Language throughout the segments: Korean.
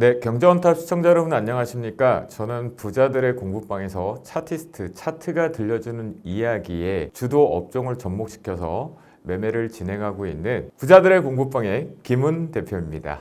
네, 경제원탑 시청자 여러분 안녕하십니까? 저는 부자들의 공부방에서 차티스트, 차트가 들려주는 이야기에 주도 업종을 접목시켜서 매매를 진행하고 있는 부자들의 공부방의 김훈 대표입니다.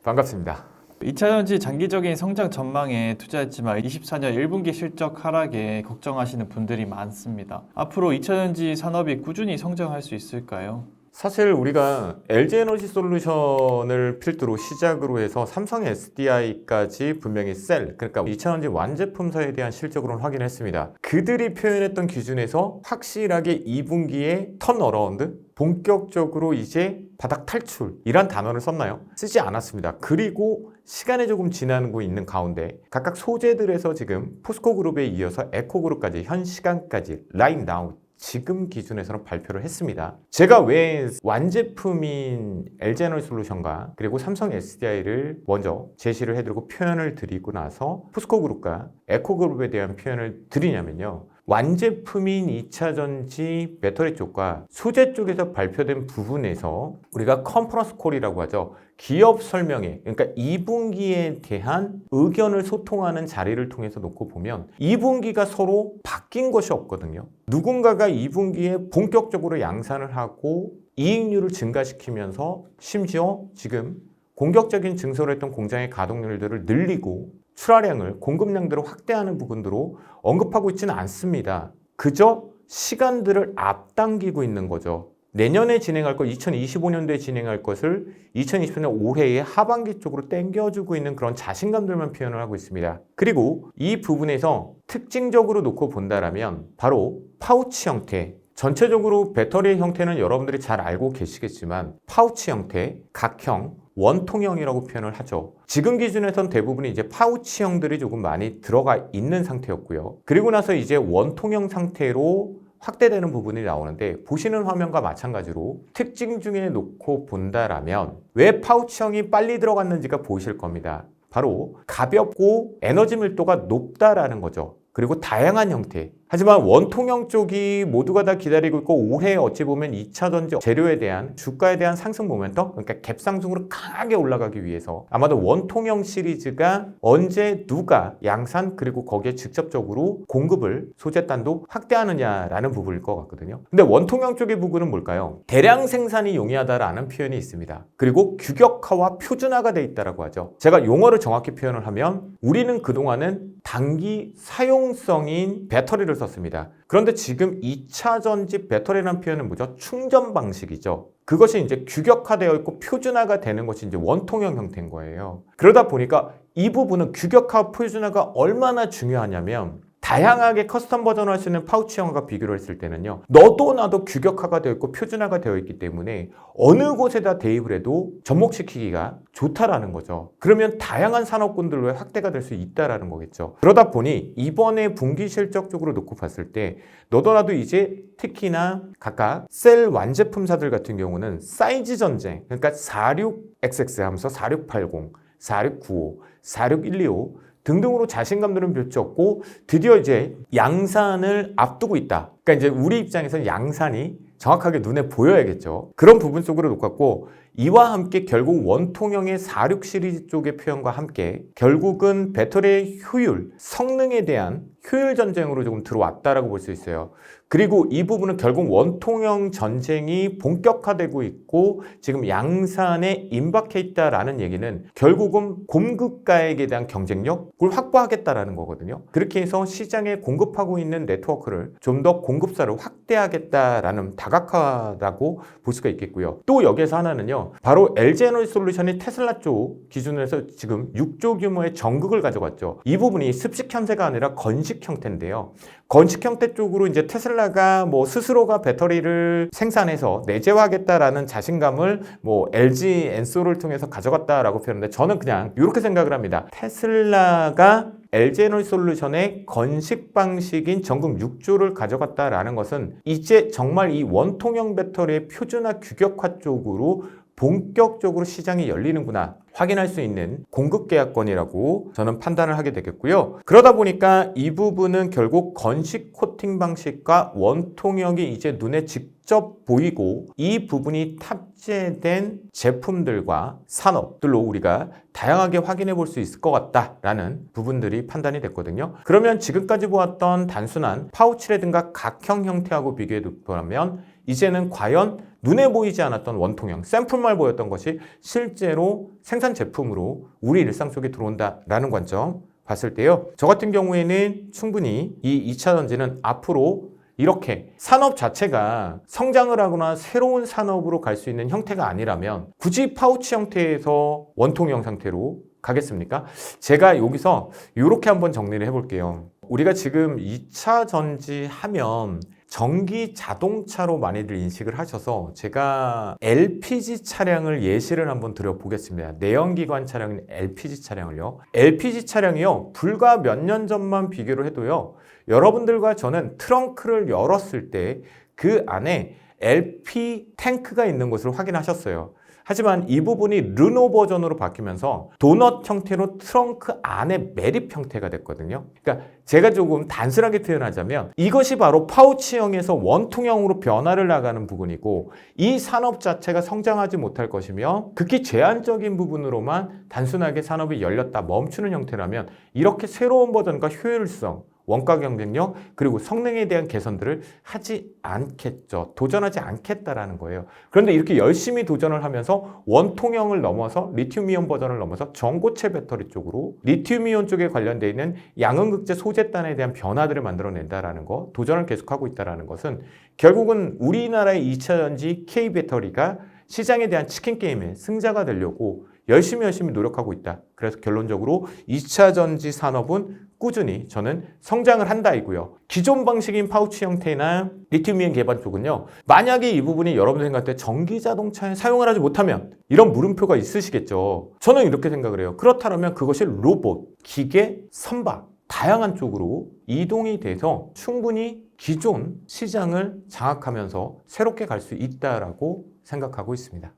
반갑습니다. 2차전지 장기적인 성장 전망에 투자했지만 24년 1분기 실적 하락에 걱정하시는 분들이 많습니다. 앞으로 2차전지 산업이 꾸준히 성장할 수 있을까요? 사실 우리가 LG에너지솔루션을 필두로 시작으로 해서 삼성 SDI까지 분명히 그러니까 2차전지 완제품사에 대한 실적으로는 확인했습니다. 그들이 표현했던 기준에서 확실하게 2분기에 턴어라운드, 본격적으로 이제 바닥 탈출 이란 단어를 썼나요? 쓰지 않았습니다. 그리고 시간이 조금 지나고 있는 가운데 각각 소재들에서 지금 포스코그룹에 이어서 에코그룹까지 현 시간까지 라인 나우 지금 기준에서는 발표를 했습니다. 제가 왜 완제품인 LG에너지솔루션과 그리고 삼성 SDI를 먼저 제시를 해드리고 표현을 드리고 나서 포스코그룹과 에코그룹에 대한 표현을 드리냐면요. 완제품인 2차전지 배터리 쪽과 소재 쪽에서 발표된 부분에서 우리가 컨퍼런스 콜이라고 하죠. 기업 설명회, 그러니까 2분기에 대한 의견을 소통하는 자리를 통해서 놓고 보면 2분기가 서로 바뀐 것이 없거든요. 누군가가 2분기에 본격적으로 양산을 하고 이익률을 증가시키면서 심지어 지금 공격적인 증설을 했던 공장의 가동률들을 늘리고 출하량을 공급량들을 확대하는 부분으로 언급하고 있지는 않습니다. 그저 시간들을 앞당기고 있는 거죠. 내년에 진행할 것, 2025년도에 진행할 것을 2024년 올해의 하반기 쪽으로 땡겨주고 있는 그런 자신감들만 표현을 하고 있습니다. 그리고 이 부분에서 특징적으로 놓고 본다라면 바로 파우치 형태, 전체적으로 배터리의 형태는 여러분들이 잘 알고 계시겠지만 파우치 형태, 각형, 원통형이라고 표현을 하죠. 지금 기준에선 대부분이 이제 파우치형들이 조금 많이 들어가 있는 상태였고요. 그리고 나서 이제 원통형 상태로 확대되는 부분이 나오는데 보시는 화면과 마찬가지로 특징 중에 놓고 본다라면 왜 파우치형이 빨리 들어갔는지가 보이실 겁니다. 바로 가볍고 에너지 밀도가 높다라는 거죠. 그리고 다양한 형태. 하지만 원통형 쪽이 모두가 다 기다리고 있고 올해 어찌 보면 2차전지 재료에 대한 주가에 대한 상승 모멘텀, 그러니까 갭 상승으로 강하게 올라가기 위해서 아마도 원통형 시리즈가 언제 누가 양산 그리고 거기에 직접적으로 공급을 소재단도 확대하느냐라는 부분일 것 같거든요. 근데 원통형 쪽의 부분은 뭘까요? 대량 생산이 용이하다라는 표현이 있습니다. 그리고 규격화와 표준화가 돼 있다라고 하죠. 제가 용어를 정확히 표현을 하면 우리는 그동안은 단기 사용성인 배터리를 썼습니다. 그런데 지금 2차전지 배터리라는 표현은 뭐죠? 충전 방식이죠. 그것이 이제 규격화되어 있고 표준화가 되는 것이 이제 원통형 형태인 거예요. 그러다 보니까 이 부분은 규격화, 표준화가 얼마나 중요하냐면 다양하게 커스텀 버전을 할 수 있는 파우치형과 비교를 했을 때는요. 너도 나도 규격화가 되어 있고 표준화가 되어 있기 때문에 어느 곳에다 대입을 해도 접목시키기가 좋다라는 거죠. 그러면 다양한 산업군들로 확대가 될 수 있다라는 거겠죠. 그러다 보니 이번에 분기 실적 쪽으로 놓고 봤을 때 너도 나도 이제 특히나 각각 셀 완제품사들 같은 경우는 사이즈 전쟁, 그러니까 46XX 하면서 4680, 4695, 46125 등등으로 자신감들은 별로 없고 드디어 이제 양산을 앞두고 있다. 그러니까 이제 우리 입장에서는 양산이 정확하게 눈에 보여야겠죠. 그런 부분 속으로 놓고 이와 함께 결국 원통형의 46 시리즈 쪽의 표현과 함께 결국은 배터리의 효율, 성능에 대한 효율 전쟁으로 조금 들어왔다라고 볼 수 있어요. 그리고 이 부분은 결국 원통형 전쟁이 본격화되고 있고 지금 양산에 임박해 있다라는 얘기는 결국은 공급가액에 대한 경쟁력을 확보하겠다라는 거거든요. 그렇게 해서 시장에 공급하고 있는 네트워크를 좀 더 공급사를 확대하겠다라는 다각화라고 볼 수가 있겠고요. 또 여기에서 하나는요. 바로 LG에너지솔루션이 테슬라 쪽 기준으로 해서 지금 6조 규모의 전극을 가져갔죠. 이 부분이 습식 형태가 아니라 건식 형태인데요. 건식 형태 쪽으로 이제 테슬라가 뭐 스스로가 배터리를 생산해서 내재화하겠다라는 자신감을 뭐 LG 엔소를 통해서 가져갔다라고 표현하는데 저는 그냥 이렇게 생각을 합니다. 테슬라가 LG에너지솔루션의 건식 방식인 전극 6조를 가져갔다라는 것은 이제 정말 이 원통형 배터리의 표준화 규격화 쪽으로 본격적으로 시장이 열리는구나. 확인할 수 있는 공급 계약권이라고 저는 판단을 하게 되겠고요. 그러다 보니까 이 부분은 결국 건식 코팅 방식과 원통형이 이제 눈에 직접 보이고 이 부분이 탑재된 제품들과 산업들로 우리가 다양하게 확인해 볼 수 있을 것 같다라는 부분들이 판단이 됐거든요. 그러면 지금까지 보았던 단순한 파우치라든가 각형 형태하고 비교해 보면 이제는 과연 눈에 보이지 않았던 원통형, 샘플만 보였던 것이 실제로 생산 제품으로 우리 일상 속에 들어온다라는 관점 봤을 때요. 저 같은 경우에는 충분히 이 2차 전지는 앞으로 이렇게 산업 자체가 성장을 하거나 새로운 산업으로 갈 수 있는 형태가 아니라면 굳이 파우치 형태에서 원통형 상태로 가겠습니까? 제가 여기서 이렇게 한번 정리를 해볼게요. 우리가 지금 2차 전지 하면 전기 자동차로 많이들 인식을 하셔서 제가 LPG 차량을 예시를 한번 드려보겠습니다. 내연기관 차량인 LPG 차량을요. LPG 차량이요. 불과 몇 년 전만 비교를 해도요. 여러분들과 저는 트렁크를 열었을 때 그 안에 LP 탱크가 있는 것을 확인하셨어요. 하지만 이 부분이 르노 버전으로 바뀌면서 도넛 형태로 트렁크 안에 매립 형태가 됐거든요. 그러니까 제가 조금 단순하게 표현하자면 이것이 바로 파우치형에서 원통형으로 변화를 나가는 부분이고 이 산업 자체가 성장하지 못할 것이며 극히 제한적인 부분으로만 단순하게 산업이 열렸다 멈추는 형태라면 이렇게 새로운 버전과 효율성, 원가 경쟁력 그리고 성능에 대한 개선들을 하지 않겠죠. 도전하지 않겠다라는 거예요. 그런데 이렇게 열심히 도전을 하면서 원통형을 넘어서 리튬이온 버전을 넘어서 전고체 배터리 쪽으로 리튬이온 쪽에 관련되어 있는 양극재 소재단에 대한 변화들을 만들어낸다라는 거, 도전을 계속하고 있다라는 것은 결국은 우리나라의 2차 전지 K배터리가 시장에 대한 치킨 게임의 승자가 되려고 열심히 노력하고 있다. 그래서 결론적으로 2차 전지 산업은 꾸준히 저는 성장을 한다이고요. 기존 방식인 파우치 형태나 리튬이온 개발 쪽은요. 만약에 이 부분이 여러분 생각할 때 전기 자동차에 사용을 하지 못하면 이런 물음표가 있으시겠죠. 저는 이렇게 생각을 해요. 그렇다면 그것이 로봇, 기계, 선박 다양한 쪽으로 이동이 돼서 충분히 기존 시장을 장악하면서 새롭게 갈 수 있다라고 생각하고 있습니다.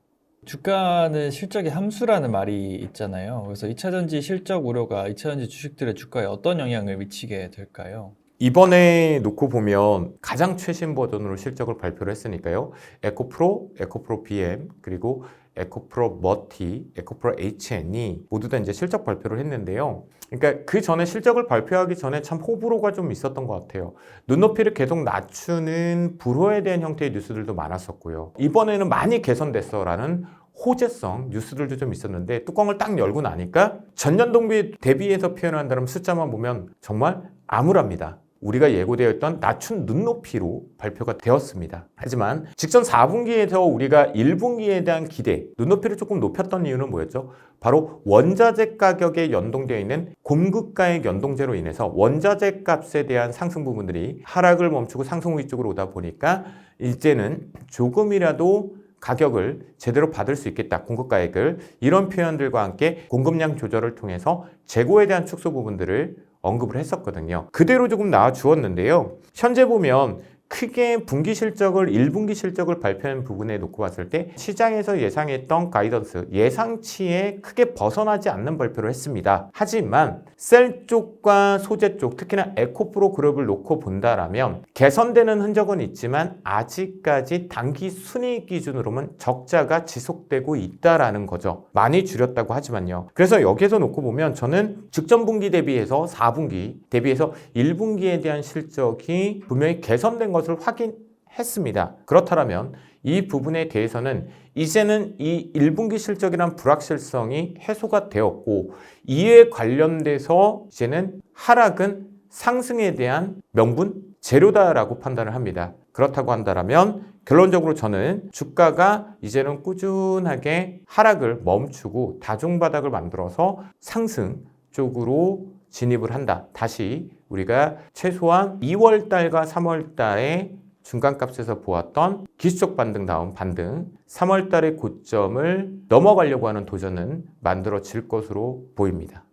주가는 실적의 함수라는 말이 있잖아요. 그래서 2차전지 실적 우려가 2차전지 주식들의 주가에 어떤 영향을 미치게 될까요? 이번에 놓고 보면 가장 최신 버전으로 실적을 발표를 했으니까요. 에코프로, 에코프로 BM, 그리고 에코프로 머티, 에코프로 HN이 모두 다 이제 실적 발표를 했는데요. 그러니까 그 전에 실적을 발표하기 전에 참 호불호가 좀 있었던 것 같아요. 눈높이를 계속 낮추는 불호에 대한 형태의 뉴스들도 많았었고요. 이번에는 많이 개선됐어라는 호재성 뉴스들도 좀 있었는데 뚜껑을 딱 열고 나니까 전년 동기 대비해서 표현한다면 숫자만 보면 정말 암울합니다. 우리가 예고되어 있던 낮춘 눈높이로 발표가 되었습니다. 하지만 직전 4분기에서 우리가 1분기에 대한 기대, 눈높이를 조금 높였던 이유는 뭐였죠? 바로 원자재 가격에 연동되어 있는 공급가액 연동제로 인해서 원자재 값에 대한 상승 부분들이 하락을 멈추고 상승 위쪽으로 오다 보니까 이제는 조금이라도 가격을 제대로 받을 수 있겠다, 공급가액을. 이런 표현들과 함께 공급량 조절을 통해서 재고에 대한 축소 부분들을 언급을 했었거든요. 그대로 조금 나와 주었는데요. 현재 보면 크게 분기 실적을 1분기 실적을 발표한 부분에 놓고 봤을 때 시장에서 예상했던 가이던스 예상치에 크게 벗어나지 않는 발표를 했습니다. 하지만 셀 쪽과 소재 쪽 특히나 에코프로 그룹을 놓고 본다라면 개선되는 흔적은 있지만 아직까지 단기 순이익 기준으로는 적자가 지속되고 있다라는 거죠. 많이 줄였다고 하지만요. 그래서 여기에서 놓고 보면 저는 직전 분기 대비해서 4분기 대비해서 1분기에 대한 실적이 분명히 개선된 것을 확인했습니다. 그렇다면 이 부분에 대해서는 이제는 이 1분기 실적이란 불확실성이 해소가 되었고 이에 관련돼서 이제는 하락은 상승에 대한 명분 재료다라고 판단을 합니다. 그렇다고 한다면 결론적으로 저는 주가가 이제는 꾸준하게 하락을 멈추고 다중바닥을 만들어서 상승 쪽으로 진입을 한다. 다시 우리가 최소한 2월 달과 3월 달에 중간값에서 보았던 기술적 반등 다음 반등 3월 달의 고점을 넘어가려고 하는 도전은 만들어질 것으로 보입니다.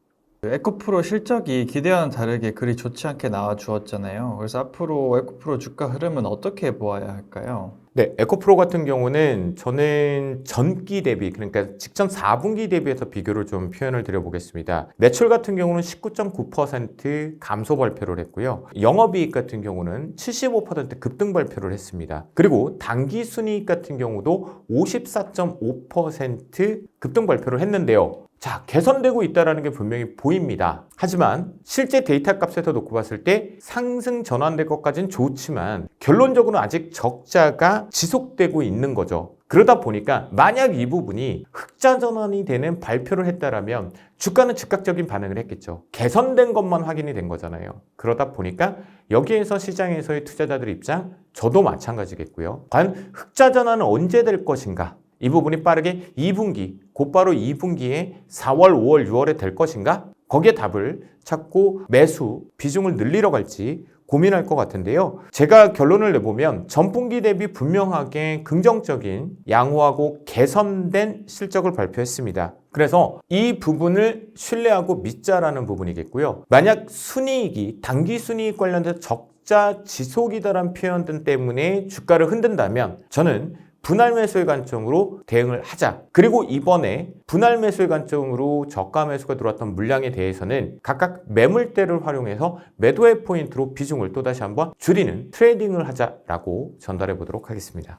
에코프로 실적이 기대와는 다르게 그리 좋지 않게 나와 주었잖아요. 그래서 앞으로 에코프로 주가 흐름은 어떻게 보아야 할까요? 네, 에코프로 같은 경우는 저는 전기 대비, 그러니까 직전 4분기 대비해서 비교를 좀 표현을 드려보겠습니다. 매출 같은 경우는 19.9% 감소 발표를 했고요. 영업이익 같은 경우는 75% 급등 발표를 했습니다. 그리고 당기순이익 같은 경우도 54.5% 급등 발표를 했는데요. 자, 개선되고 있다는 게 분명히 보입니다. 하지만 실제 데이터 값에서 놓고 봤을 때 상승 전환될 것까지는 좋지만 결론적으로는 아직 적자가 지속되고 있는 거죠. 그러다 보니까 만약 이 부분이 흑자 전환이 되는 발표를 했다라면 주가는 즉각적인 반응을 했겠죠. 개선된 것만 확인이 된 거잖아요. 그러다 보니까 여기에서 시장에서의 투자자들 입장, 저도 마찬가지겠고요. 과연 흑자 전환은 언제 될 것인가? 이 부분이 빠르게 2분기, 곧바로 2분기에 4월, 5월, 6월에 될 것인가? 거기에 답을 찾고 매수 비중을 늘리러 갈지 고민할 것 같은데요. 제가 결론을 내보면 전분기 대비 분명하게 긍정적인 양호하고 개선된 실적을 발표했습니다. 그래서 이 부분을 신뢰하고 믿자라는 부분이겠고요. 만약 순이익이 당기 순이익 관련돼서 적자 지속이다라는 표현들 때문에 주가를 흔든다면 저는 분할 매수의 관점으로 대응을 하자. 그리고 이번에 분할 매수의 관점으로 저가 매수가 들어왔던 물량에 대해서는 각각 매물대를 활용해서 매도의 포인트로 비중을 또다시 한번 줄이는 트레이딩을 하자라고 전달해 보도록 하겠습니다.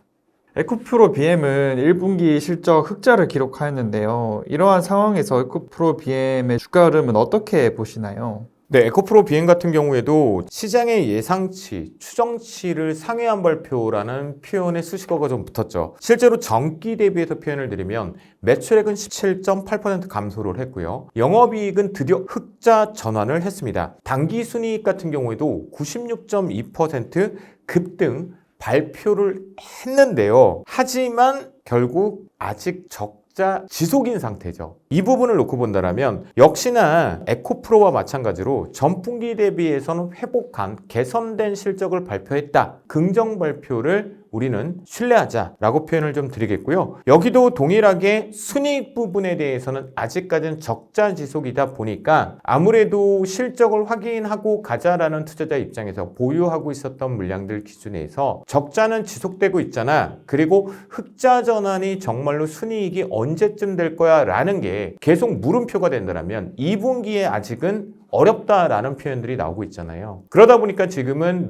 에코프로 BM은 1분기 실적 흑자를 기록하였는데요. 이러한 상황에서 에코프로 BM의 주가 흐름은 어떻게 보시나요? 네, 에코프로 비행 같은 경우에도 시장의 예상치, 추정치를 상회한 발표라는 표현의 수식어가 좀 붙었죠. 실제로 전기 대비해서 표현을 드리면 매출액은 17.8% 감소를 했고요. 영업이익은 드디어 흑자 전환을 했습니다. 당기순이익 같은 경우에도 96.2% 급등 발표를 했는데요. 하지만 결국 아직 적자 지속인 상태죠. 이 부분을 놓고 본다면 역시나 에코프로와 마찬가지로 전분기 대비해서는 회복한 개선된 실적을 발표했다. 긍정 발표를 우리는 신뢰하자라고 표현을 좀 드리겠고요. 여기도 동일하게 순이익 부분에 대해서는 아직까지는 적자 지속이다 보니까 아무래도 실적을 확인하고 가자라는 투자자 입장에서 보유하고 있었던 물량들 기준에서 적자는 지속되고 있잖아. 그리고 흑자 전환이 정말로 순이익이 언제쯤 될 거야 라는 게 계속 물음표가 된다면 2분기에 아직은 어렵다라는 표현들이 나오고 있잖아요. 그러다 보니까 지금은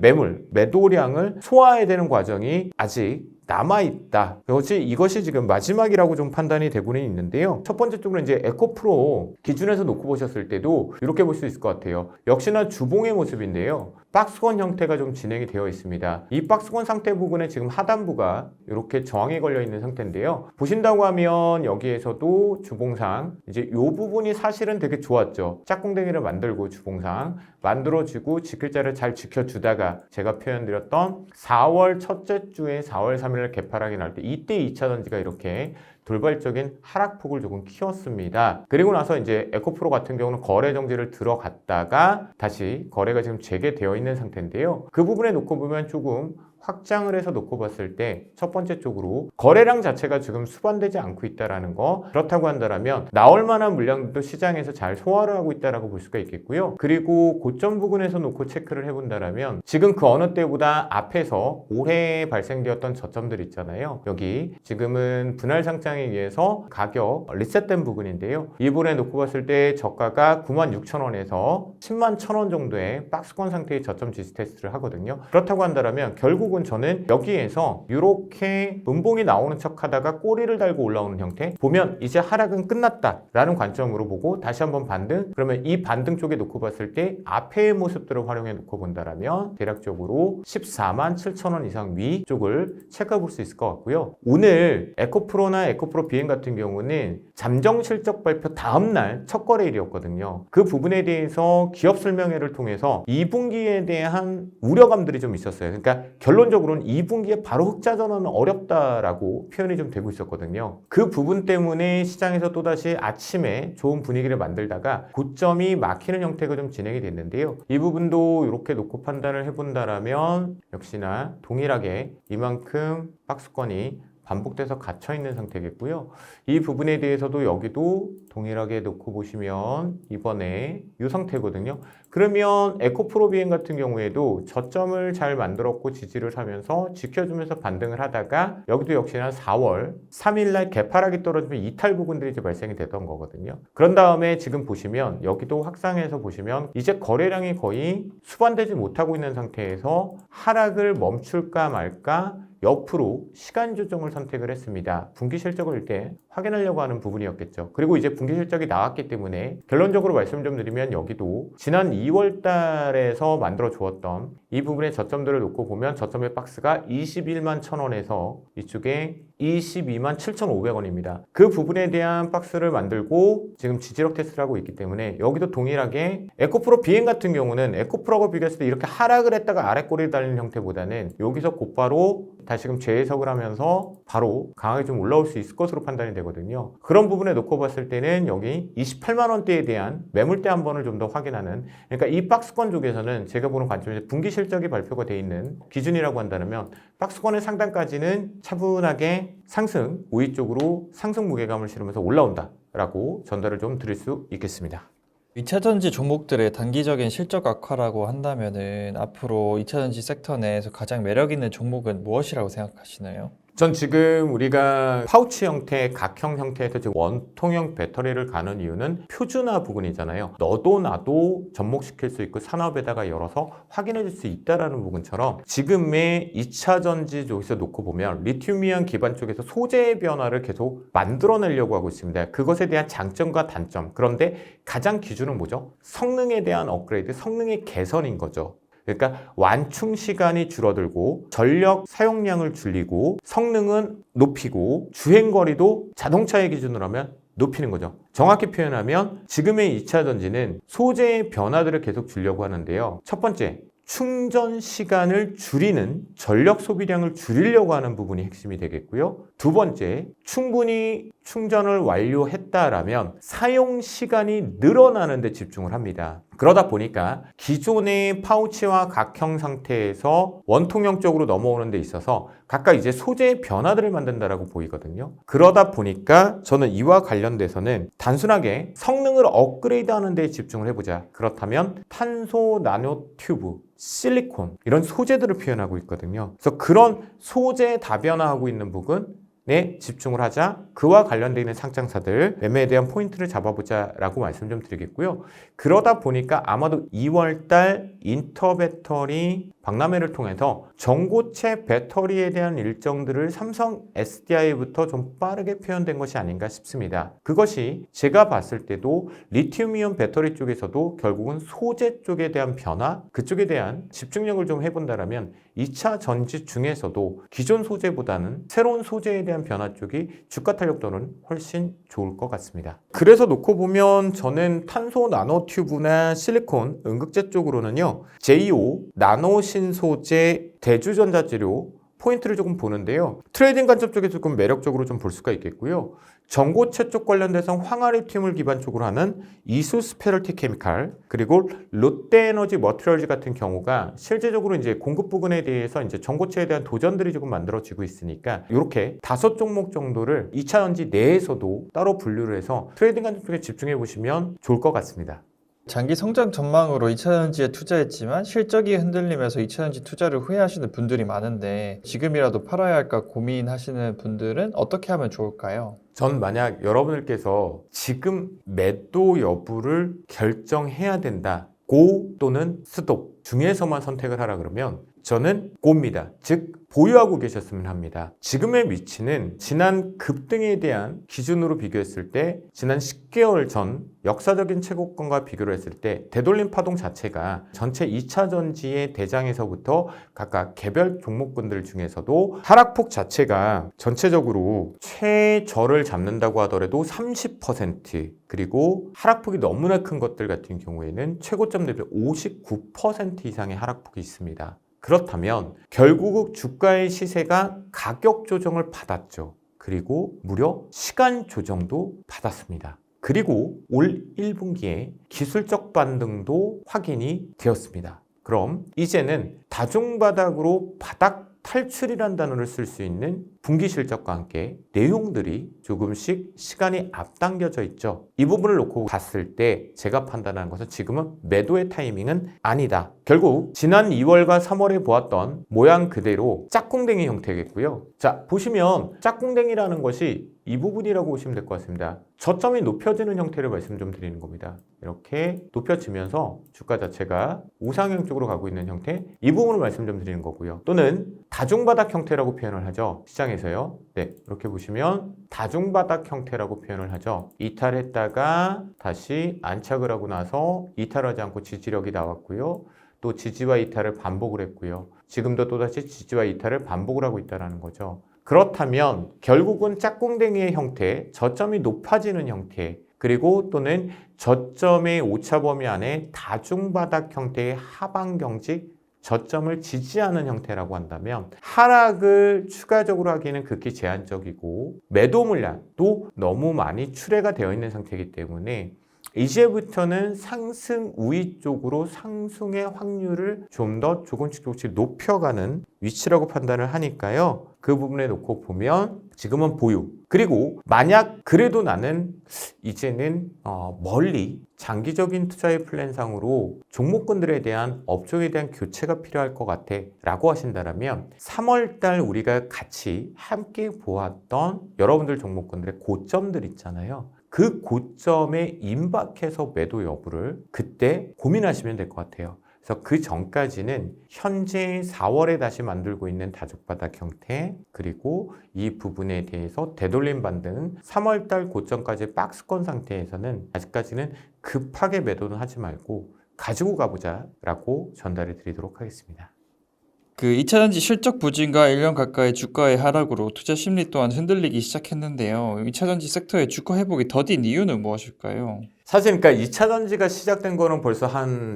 매도량을 소화해야 되는 과정이 아직 남아있다. 이것이 지금 마지막이라고 좀 판단이 되고는 있는데요. 첫 번째 쪽으로 이제 에코프로 기준에서 놓고 보셨을 때도 이렇게 볼 수 있을 것 같아요. 역시나 주봉의 모습인데요. 박스권 형태가 좀 진행이 되어 있습니다. 이 박스권 상태 부분에 지금 하단부가 이렇게 저항이 걸려 있는 상태인데요. 보신다고 하면 여기에서도 주봉상 이제 이 부분이 사실은 되게 좋았죠. 짝꿍댕이를 만들고 주봉상 만들어주고 지킬자를 잘 지켜주다가 제가 표현드렸던 4월 첫째 주에 4월 3일 개파락이 날 때 이때 2차전지가 이렇게 돌발적인 하락폭을 조금 키웠습니다. 그리고 나서 이제 에코프로 같은 경우는 거래 정지를 들어갔다가 다시 거래가 지금 재개되어 있는 상태인데요. 그 부분에 놓고 보면 조금 확장을 해서 놓고 봤을 때 첫 번째 쪽으로 거래량 자체가 지금 수반되지 않고 있다라는 거, 그렇다고 한다면 나올 만한 물량들도 시장에서 잘 소화를 하고 있다라고 볼 수가 있겠고요. 그리고 고점 부근에서 놓고 체크를 해본다면 지금 그 어느 때보다 앞에서 올해 발생되었던 저점들 있잖아요. 여기 지금은 분할 상장에 의해서 가격 리셋된 부분인데요. 이 부분에 놓고 봤을 때 저가가 96,000원에서 10만 1,000원 정도의 박스권 상태의 저점 지지 테스트를 하거든요. 그렇다고 한다면 결국 저는 여기에서 이렇게 음봉이 나오는 척 하다가 꼬리를 달고 올라오는 형태 보면 이제 하락은 끝났다 라는 관점으로 보고 다시 한번 반등, 그러면 이 반등 쪽에 놓고 봤을 때 앞의 모습들을 활용해 놓고 본다면 대략적으로 14만 7천원 이상 위 쪽을 체크해 볼 수 있을 것 같고요. 오늘 에코프로나 에코프로 비행 같은 경우는 잠정 실적 발표 다음날 첫 거래일이었거든요. 그 부분에 대해서 기업 설명회를 통해서 2분기에 대한 우려감들이 좀 있었어요. 그러니까 결론적으로는 2분기에 바로 흑자 전환은 어렵다라고 표현이 좀 되고 있었거든요. 그 부분 때문에 시장에서 또다시 아침에 좋은 분위기를 만들다가 고점이 막히는 형태가 좀 진행이 됐는데요. 이 부분도 이렇게 놓고 판단을 해본다면 역시나 동일하게 이만큼 박스권이 반복돼서 갇혀 있는 상태겠고요. 이 부분에 대해서도 여기도 동일하게 놓고 보시면 이번에 이 상태거든요. 그러면 에코프로 비행 같은 경우에도 저점을 잘 만들었고 지지를 사면서 지켜주면서 반등을 하다가 여기도 역시나 4월 3일날 개파락이 떨어지면 이탈 부분들이 이제 발생이 되던 거거든요. 그런 다음에 지금 보시면 여기도 확장해서 보시면 이제 거래량이 거의 수반되지 못하고 있는 상태에서 하락을 멈출까 말까 옆으로 시간 조정을 선택을 했습니다. 분기 실적을 이렇게 확인하려고 하는 부분이었겠죠. 그리고 이제 분기 실적이 나왔기 때문에 결론적으로 말씀 좀 드리면 여기도 지난 2월 달에서 만들어 주었던 이 부분의 저점들을 놓고 보면 저점의 박스가 21만 1,000원에서 이쪽에 22만 7,500원입니다. 그 부분에 대한 박스를 만들고 지금 지지력 테스트를 하고 있기 때문에 여기도 동일하게 에코프로 비행 같은 경우는 에코프로하고 비교했을 때 이렇게 하락을 했다가 아래 꼬리를 달리는 형태보다는 여기서 곧바로 다시금 재해석을 하면서 바로 강하게 좀 올라올 수 있을 것으로 판단이 되거든요. 그런 부분에 놓고 봤을 때는 여기 28만 원대에 대한 매물대 한 번을 좀 더 확인하는, 그러니까 이 박스권 쪽에서는 제가 보는 관점에서 분기 실적이 발표가 돼 있는 기준이라고 한다면 박스권의 상단까지는 차분하게 상승, 우위 쪽으로 상승 무게감을 실으면서 올라온다 라고 전달을 좀 드릴 수 있겠습니다. 2차전지 종목들의 단기적인 실적 악화라고 한다면은 앞으로 2차전지 섹터 내에서 가장 매력 있는 종목은 무엇이라고 생각하시나요? 전 지금 우리가 파우치 형태, 각형 형태에서 지금 원통형 배터리를 가는 이유는 표준화 부분이잖아요. 너도 나도 접목시킬 수 있고 산업에다가 열어서 확인해 줄 수 있다라는 부분처럼 지금의 2차 전지 쪽에서 놓고 보면 리튬이온 기반 쪽에서 소재의 변화를 계속 만들어내려고 하고 있습니다. 그것에 대한 장점과 단점. 그런데 가장 기준은 뭐죠? 성능에 대한 업그레이드, 성능의 개선인 거죠. 그러니까 완충 시간이 줄어들고 전력 사용량을 줄이고 성능은 높이고 주행거리도 자동차의 기준으로 하면 높이는 거죠. 정확히 표현하면 지금의 2차 전지는 소재의 변화들을 계속 주려고 하는데요. 첫 번째, 충전 시간을 줄이는 전력 소비량을 줄이려고 하는 부분이 핵심이 되겠고요. 두 번째, 충분히 충전을 완료했다라면 사용 시간이 늘어나는 데 집중을 합니다. 그러다 보니까 기존의 파우치와 각형 상태에서 원통형 쪽으로 넘어오는 데 있어서 각각 이제 소재의 변화들을 만든다라고 보이거든요. 그러다 보니까 저는 이와 관련돼서는 단순하게 성능을 업그레이드하는 데 집중을 해보자. 그렇다면 탄소 나노 튜브, 실리콘 이런 소재들을 표현하고 있거든요. 그래서 그런 소재 다변화하고 있는 부분에 집중을 하자. 그와 관련되어 있는 상장사들 매매에 대한 포인트를 잡아보자 라고 말씀 좀 드리겠고요. 그러다 보니까 아마도 2월달 인터배터리 박람회를 통해서 전고체 배터리에 대한 일정들을 삼성 SDI부터 좀 빠르게 표현된 것이 아닌가 싶습니다. 그것이 제가 봤을 때도 리튬이온 배터리 쪽에서도 결국은 소재 쪽에 대한 변화, 그쪽에 대한 집중력을 좀 해본다면 2차 전지 중에서도 기존 소재보다는 새로운 소재에 대한 변화 쪽이 주가 탄력도는 훨씬 좋을 것 같습니다. 그래서 놓고 보면 저는 탄소 나노튜브나 실리콘, 음극재 쪽으로는요, JO, 나노 신소재, 대주전자재료 포인트를 조금 보는데요. 트레이딩 관점 쪽에서 조금 매력적으로 좀 볼 수가 있겠고요. 전고체 쪽 관련돼서 황화리튬을 기반적으로 하는 이수 스페셜티 케미칼, 그리고 롯데에너지 머티리얼즈 같은 경우가 실제적으로 이제 공급 부분에 대해서 이제 전고체에 대한 도전들이 조금 만들어지고 있으니까 이렇게 5종목 정도를 2차 전지 내에서도 따로 분류를 해서 트레이딩 관점 쪽에 집중해 보시면 좋을 것 같습니다. 장기 성장 전망으로 2차전지에 투자했지만 실적이 흔들리면서 2차전지 투자를 후회하시는 분들이 많은데 지금이라도 팔아야 할까 고민하시는 분들은 어떻게 하면 좋을까요? 전 만약 여러분들께서 지금 매도 여부를 결정해야 된다. 고 또는 스톱 중에서만 선택을 하라 그러면 저는 고입니다. 즉 보유하고 계셨으면 합니다. 지금의 위치는 지난 급등에 대한 기준으로 비교했을 때 지난 10개월 전 역사적인 최고권과 비교를 했을 때 되돌림 파동 자체가 전체 2차 전지의 대장에서부터 각각 개별 종목군들 중에서도 하락폭 자체가 전체적으로 최저를 잡는다고 하더라도 30% 그리고 하락폭이 너무나 큰 것들 같은 경우에는 최고점 대비 59% 이상의 하락폭이 있습니다. 그렇다면 결국 주가의 시세가 가격 조정을 받았죠. 그리고 무려 시간 조정도 받았습니다. 그리고 올 1분기에 기술적 반등도 확인이 되었습니다. 그럼 이제는 다중바닥으로 바닥 탈출이란 단어를 쓸 수 있는 분기 실적과 함께 내용들이 조금씩 시간이 앞당겨져 있죠. 이 부분을 놓고 봤을 때 제가 판단하는 것은 지금은 매도의 타이밍은 아니다. 결국 지난 2월과 3월에 보았던 모양 그대로 짝꿍댕이 형태겠고요. 자, 보시면 짝꿍댕이라는 것이 이 부분이라고 보시면 될 것 같습니다. 저점이 높여지는 형태를 말씀 좀 드리는 겁니다. 이렇게 높여지면서 주가 자체가 우상향 쪽으로 가고 있는 형태, 이 부분을 말씀 좀 드리는 거고요. 또는 다중바닥 형태라고 표현을 하죠. 시장에서요. 네, 이렇게 보시면 다중바닥 형태라고 표현을 하죠. 이탈했다가 다시 안착을 하고 나서 이탈하지 않고 지지력이 나왔고요. 또 지지와 이탈을 반복을 했고요. 지금도 또다시 지지와 이탈을 반복을 하고 있다는 거죠. 그렇다면 결국은 짝꿍댕이의 형태, 저점이 높아지는 형태, 그리고 또는 저점의 오차범위 안에 다중바닥 형태의 하방 경직, 저점을 지지하는 형태라고 한다면 하락을 추가적으로 하기는 극히 제한적이고 매도 물량도 너무 많이 출회가 되어 있는 상태이기 때문에 이제부터는 상승 우위 쪽으로 상승의 확률을 좀 더 조금씩 높여가는 위치라고 판단을 하니까요. 그 부분에 놓고 보면 지금은 보유. 그리고 만약 그래도 나는 이제는 멀리 장기적인 투자의 플랜상으로 종목군들에 대한 업종에 대한 교체가 필요할 것 같아 라고 하신다면 3월달 우리가 같이 함께 보았던 여러분들 종목군들의 고점들 있잖아요. 그 고점에 임박해서 매도 여부를 그때 고민하시면 될 것 같아요. 그래서 그 전까지는 현재 4월에 다시 만들고 있는 다중바닥 형태, 그리고 이 부분에 대해서 되돌림 반등 3월달 고점까지 박스권 상태에서는 아직까지는 급하게 매도는 하지 말고 가지고 가보자 라고 전달해 드리도록 하겠습니다. 그 2차전지 실적 부진과 1년 가까이 주가의 하락으로 투자 심리 또한 흔들리기 시작했는데요. 2차전지 섹터의 주가 회복이 더딘 이유는 무엇일까요? 사실 그러니까 2차 전지가 시작된 거는 벌써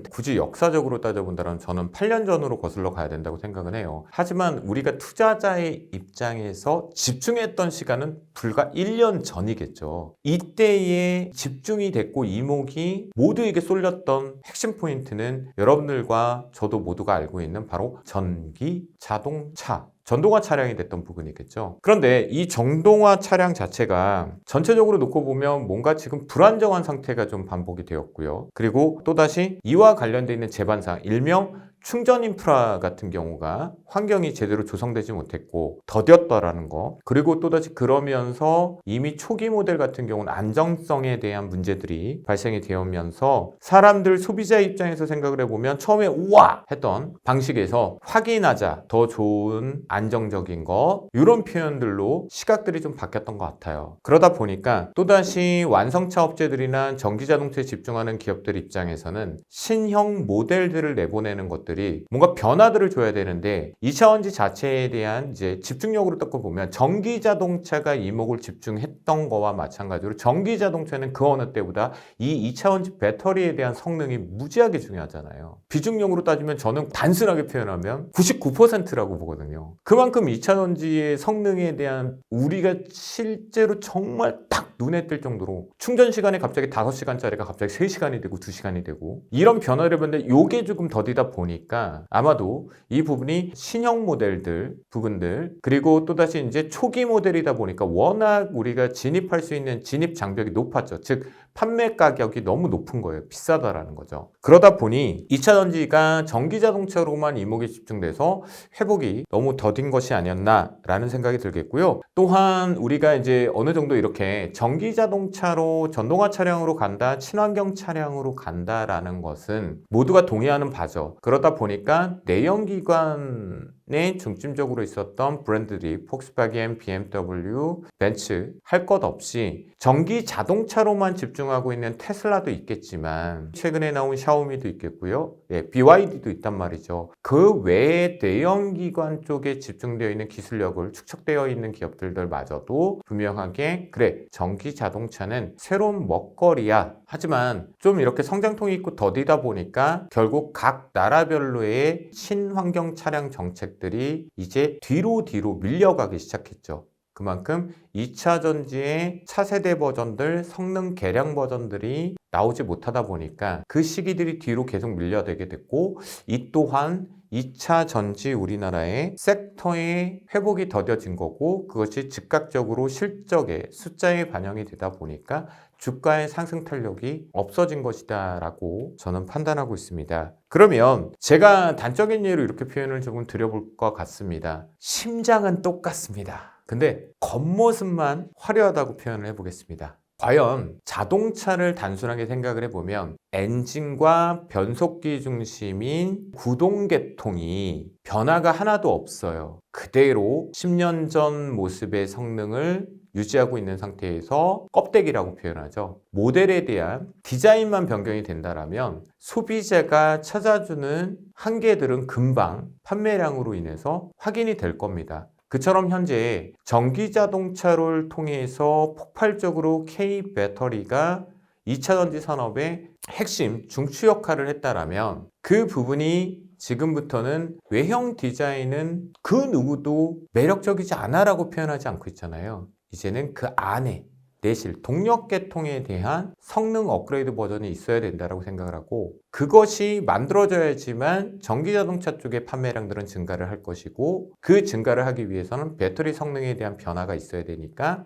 굳이 역사적으로 따져본다면 저는 8년 전으로 거슬러 가야 된다고 생각은 해요. 하지만 우리가 투자자의 입장에서 집중했던 시간은 불과 1년 전이겠죠. 이때에 집중이 됐고 이목이 모두에게 쏠렸던 핵심 포인트는 여러분들과 저도 모두가 알고 있는 바로 전기 자동차, 전동화 차량이 됐던 부분이겠죠. 그런데 이 전동화 차량 자체가 전체적으로 놓고 보면 뭔가 지금 불안정한 상태가 좀 반복이 되었고요. 그리고 또다시 이와 관련되어 있는 제반상, 일명 충전 인프라 같은 경우가 환경이 제대로 조성되지 못했고 더뎠다라는 거, 그리고 또다시 그러면서 이미 초기 모델 같은 경우는 안정성에 대한 문제들이 발생이 되면서 사람들 소비자 입장에서 생각을 해보면 처음에 우와 했던 방식에서 확인하자, 더 좋은 안정적인 거, 이런 표현들로 시각들이 좀 바뀌었던 것 같아요. 그러다 보니까 또다시 완성차 업체들이나 전기자동차에 집중하는 기업들 입장에서는 신형 모델들을 내보내는 것들이 뭔가 변화들을 줘야 되는데 2차전지 자체에 대한 이제 집중력으로 딱 보면 전기자동차가 이목을 집중했던 거와 마찬가지로 전기자동차는 그 어느 때보다 이 2차전지 배터리에 대한 성능이 무지하게 중요하잖아요. 비중력으로 따지면 저는 단순하게 표현하면 99%라고 보거든요. 그만큼 2차전지의 성능에 대한 우리가 실제로 정말 딱 눈에 띌 정도로 충전 시간이 갑자기 5시간짜리가 갑자기 3시간이 되고 2시간이 되고 이런 변화를 봤는데 요게 조금 더디다 보니까 아마도 이 부분이 신형 모델들 부분들, 그리고 또다시 이제 초기 모델이다 보니까 워낙 우리가 진입할 수 있는 진입 장벽이 높았죠. 즉 판매 가격이 너무 높은 거예요. 비싸다라는 거죠. 그러다 보니 2차전지가 전기자동차로만 이목이 집중돼서 회복이 너무 더딘 것이 아니었나라는 생각이 들겠고요. 또한 우리가 이제 어느 정도 이렇게 전기자동차로 전동화 차량으로 간다, 친환경 차량으로 간다라는 것은 모두가 동의하는 바죠. 그러다 보니까 내연기관에 중점적으로 있었던 브랜드들이 폭스바겐, BMW, 벤츠 할 것 없이 전기 자동차로만 집중하고 있는 테슬라도 있겠지만 최근에 나온 샤오미도 있겠고요. BYD도 있단 말이죠. 그 외에 내연기관 쪽에 집중되어 있는 기술력을 축적되어 있는 기업들마저도 분명하게 그래, 전기 자동차는 새로운 먹거리야. 하지만 좀 이렇게 성장통이 있고 더디다 보니까 결국 각 나라별로의 친환경 차량 정책들이 이제 뒤로 밀려가기 시작했죠. 그만큼 2차 전지의 차세대 버전들, 성능 개량 버전들이 나오지 못하다 보니까 그 시기들이 뒤로 계속 밀려되게 됐고, 이 또한 2차 전지 우리나라의 섹터의 회복이 더뎌진 거고 그것이 즉각적으로 실적에 숫자에 반영이 되다 보니까 주가의 상승 탄력이 없어진 것이다 라고 저는 판단하고 있습니다. 그러면 제가 단적인 예로 이렇게 표현을 조금 드려볼 것 같습니다. 심장은 똑같습니다. 근데 겉모습만 화려하다고 표현을 해보겠습니다. 과연 자동차를 단순하게 생각을 해보면 엔진과 변속기 중심인 구동계통이 변화가 하나도 없어요. 그대로 10년 전 모습의 성능을 유지하고 있는 상태에서 껍데기라고 표현하죠. 모델에 대한 디자인만 변경이 된다면 소비자가 찾아주는 한계들은 금방 판매량으로 인해서 확인이 될 겁니다. 그처럼 현재 전기자동차를 통해서 폭발적으로 K 배터리가 2차전지 산업의 핵심 중추 역할을 했다라면 그 부분이 지금부터는 외형 디자인은 그 누구도 매력적이지 않아라고 표현하지 않고 있잖아요. 이제는 그 안에 내실, 동력 계통에 대한 성능 업그레이드 버전이 있어야 된다고 생각을 하고 그것이 만들어져야지만 전기자동차 쪽의 판매량들은 증가를 할 것이고 그 증가를 하기 위해서는 배터리 성능에 대한 변화가 있어야 되니까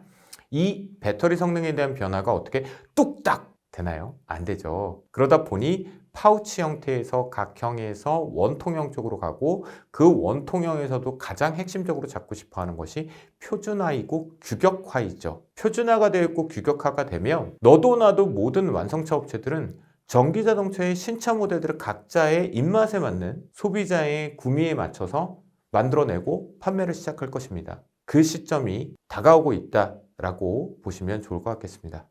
이 배터리 성능에 대한 변화가 어떻게 뚝딱 되나요? 안 되죠. 그러다 보니 파우치 형태에서 각형에서 원통형 쪽으로 가고 그 원통형에서도 가장 핵심적으로 잡고 싶어 하는 것이 표준화이고 규격화이죠. 표준화가 되어 있고 규격화가 되면 너도 나도 모든 완성차 업체들은 전기자동차의 신차 모델들을 각자의 입맛에 맞는 소비자의 구미에 맞춰서 만들어내고 판매를 시작할 것입니다. 그 시점이 다가오고 있다라고 보시면 좋을 것 같겠습니다.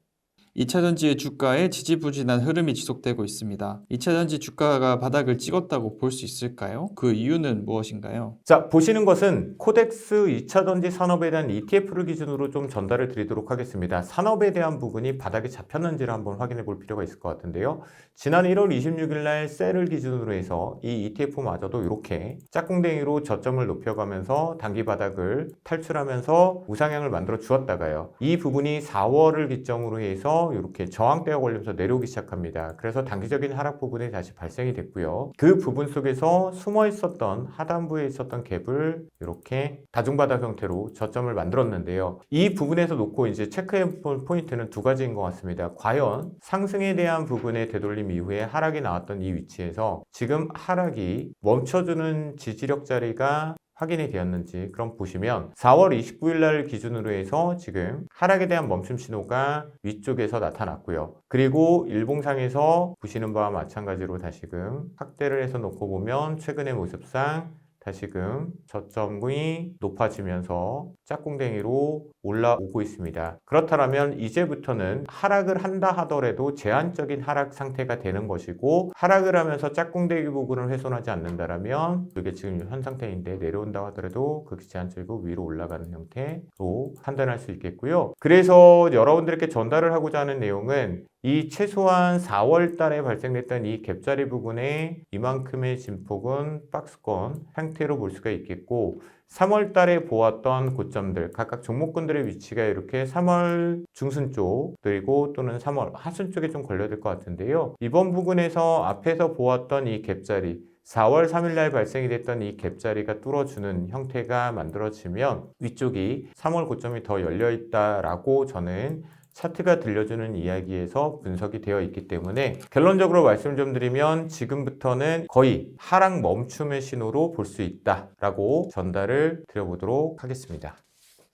2차전지의 주가에 지지부진한 흐름이 지속되고 있습니다. 2차전지 주가가 바닥을 찍었다고 볼 수 있을까요? 그 이유는 무엇인가요? 자, 보시는 것은 코덱스 2차전지 산업에 대한 ETF를 기준으로 좀 전달을 드리도록 하겠습니다. 산업에 대한 부분이 바닥에 잡혔는지를 한번 확인해 볼 필요가 있을 것 같은데요. 지난 1월 26일 날 셀을 기준으로 해서 이 ETF마저도 이렇게 짝꿍댕이로 저점을 높여가면서 단기 바닥을 탈출하면서 우상향을 만들어 주었다가요. 이 부분이 4월을 기점으로 해서 이렇게 저항대가 걸리면서 내려오기 시작합니다. 그래서 단기적인 하락 부분이 다시 발생이 됐고요. 그 부분 속에서 숨어 있었던 하단부에 있었던 갭을 이렇게 다중바닥 형태로 저점을 만들었는데요. 이 부분에서 놓고 이제 체크해 볼 포인트는 두 가지인 것 같습니다. 과연 상승에 대한 부분의 되돌림 이후에 하락이 나왔던 이 위치에서 지금 하락이 멈춰주는 지지력 자리가 확인이 되었는지 그럼 보시면 4월 29일 날 기준으로 해서 지금 하락에 대한 멈춤 신호가 위쪽에서 나타났고요. 그리고 일봉상에서 보시는 바와 마찬가지로 다시금 확대를 해서 놓고 보면 최근의 모습상 다시금 저점이 높아지면서 짝꿍댕이로 올라오고 있습니다. 그렇다면 이제부터는 하락을 한다 하더라도 제한적인 하락 상태가 되는 것이고 하락을 하면서 짝꿍댕이 부분을 훼손하지 않는다면 이게 지금 현 상태인데 내려온다 하더라도 극히 제한적이고 위로 올라가는 형태로 판단할 수 있겠고요. 그래서 여러분들께 전달을 하고자 하는 내용은 이 최소한 4월 달에 발생됐던 이 갭자리 부분에 이만큼의 진폭은 박스권 형태로 볼 수가 있겠고 3월 달에 보았던 고점들 각각 종목군들의 위치가 이렇게 3월 중순 쪽 그리고 또는 3월 하순 쪽에 좀 걸려야 될 것 같은데요. 이번 부분에서 앞에서 보았던 이 갭자리 4월 3일 날 발생이 됐던 이 갭자리가 뚫어주는 형태가 만들어지면 위쪽이 3월 고점이 더 열려 있다라고 저는 차트가 들려주는 이야기에서 분석이 되어 있기 때문에 결론적으로 말씀 좀 드리면 지금부터는 거의 하락 멈춤의 신호로 볼 수 있다라고 전달을 드려보도록 하겠습니다.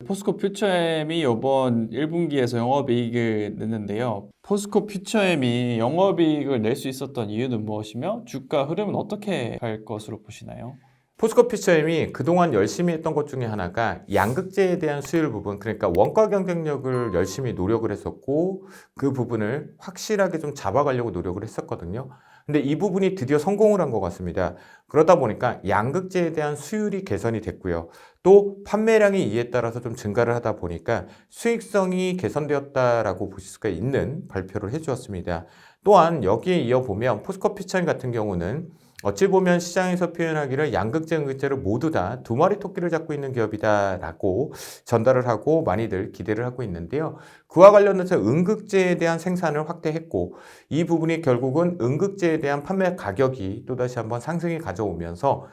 포스코 퓨처엠이 이번 1분기에서 영업이익을 냈는데요. 포스코 퓨처엠이 영업이익을 낼 수 있었던 이유는 무엇이며 주가 흐름은 어떻게 갈 것으로 보시나요? 포스코 퓨처엠이 그동안 열심히 했던 것 중에 하나가 양극재에 대한 수율 부분, 그러니까 원가 경쟁력을 열심히 노력을 했었고 그 부분을 확실하게 좀 잡아가려고 노력을 했었거든요. 근데 이 부분이 드디어 성공을 한 것 같습니다. 그러다 보니까 양극재에 대한 수율이 개선이 됐고요. 또 판매량이 이에 따라서 좀 증가를 하다 보니까 수익성이 개선되었다라고 보실 수가 있는 발표를 해주었습니다. 또한 여기에 이어 보면 포스코 퓨처엠 같은 경우는 어찌 보면 시장에서 표현하기를 양극재, 음극재를 모두 다 두 마리 토끼를 잡고 있는 기업이다라고 전달을 하고 많이들 기대를 하고 있는데요. 그와 관련해서 음극재에 대한 생산을 확대했고 이 부분이 결국은 음극재에 대한 판매 가격이 또다시 한번 상승이 가져오면서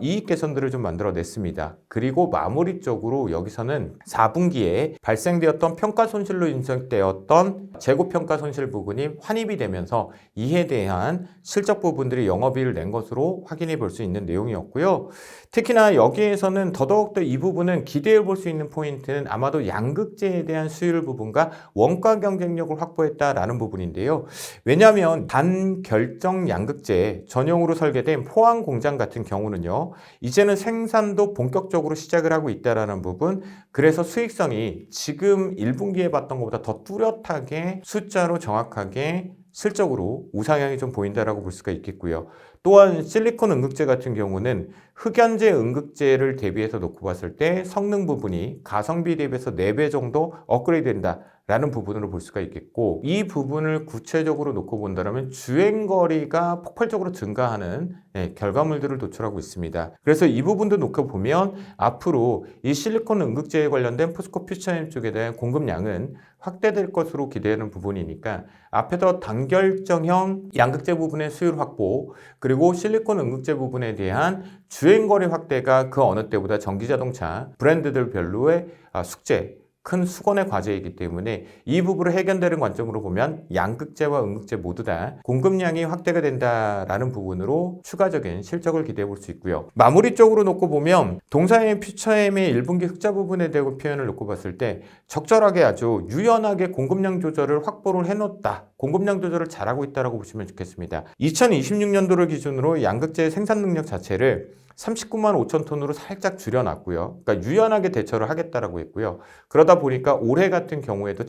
이익 개선들을 좀 만들어냈습니다. 그리고 마무리적으로 여기서는 4분기에 발생되었던 평가 손실로 인정되었던 재고 평가 손실 부분이 환입이 되면서 이에 대한 실적 부분들이 영업이익을 낸 것으로 확인해 볼 수 있는 내용이었고요. 특히나 여기에서는 더더욱더 이 부분은 기대해 볼 수 있는 포인트는 아마도 양극재에 대한 수율 부분과 원가 경쟁력을 확보했다라는 부분인데요. 왜냐하면 단결정 양극재 전용으로 설계된 포항 공장 같은 경우는요, 이제는 생산도 본격적으로 시작을 하고 있다라는 부분, 그래서 수익성이 지금 1분기에 봤던 것보다 더 뚜렷하게 숫자로 정확하게 실적으로 우상향이 좀 보인다라고 볼 수가 있겠고요. 또한 실리콘 음극재 같은 경우는 흑연재 음극재를 대비해서 놓고 봤을 때 성능 부분이 가성비 대비해서 4배 정도 업그레이드 된다 라는 부분으로 볼 수가 있겠고, 이 부분을 구체적으로 놓고 본다면 주행거리가 폭발적으로 증가하는 결과물들을 도출하고 있습니다. 그래서 이 부분도 놓고 보면 앞으로 이 실리콘 음극재에 관련된 포스코 퓨처엠 쪽에 대한 공급량은 확대될 것으로 기대하는 부분이니까 앞에서 단결정형 양극재 부분의 수율 확보, 그리고 실리콘 음극재 부분에 대한 주행거리 확대가 그 어느 때보다 전기자동차 브랜드들별로의 숙제, 큰 수건의 과제이기 때문에 이 부분을 해결되는 관점으로 보면 양극재와 음극재 모두 다 공급량이 확대가 된다라는 부분으로 추가적인 실적을 기대해 볼 수 있고요. 마무리 쪽으로 놓고 보면 동사의 퓨처엠의 1분기 흑자 부분에 대한 표현을 놓고 봤을 때 적절하게 아주 유연하게 공급량 조절을 확보를 해놓았다. 공급량 조절을 잘하고 있다고 보시면 좋겠습니다. 2026년도를 기준으로 양극재 생산 능력 자체를 39만 5천 톤으로 살짝 줄여놨고요. 그러니까 유연하게 대처를 하겠다라고 했고요. 그러다 보니까 올해 같은 경우에도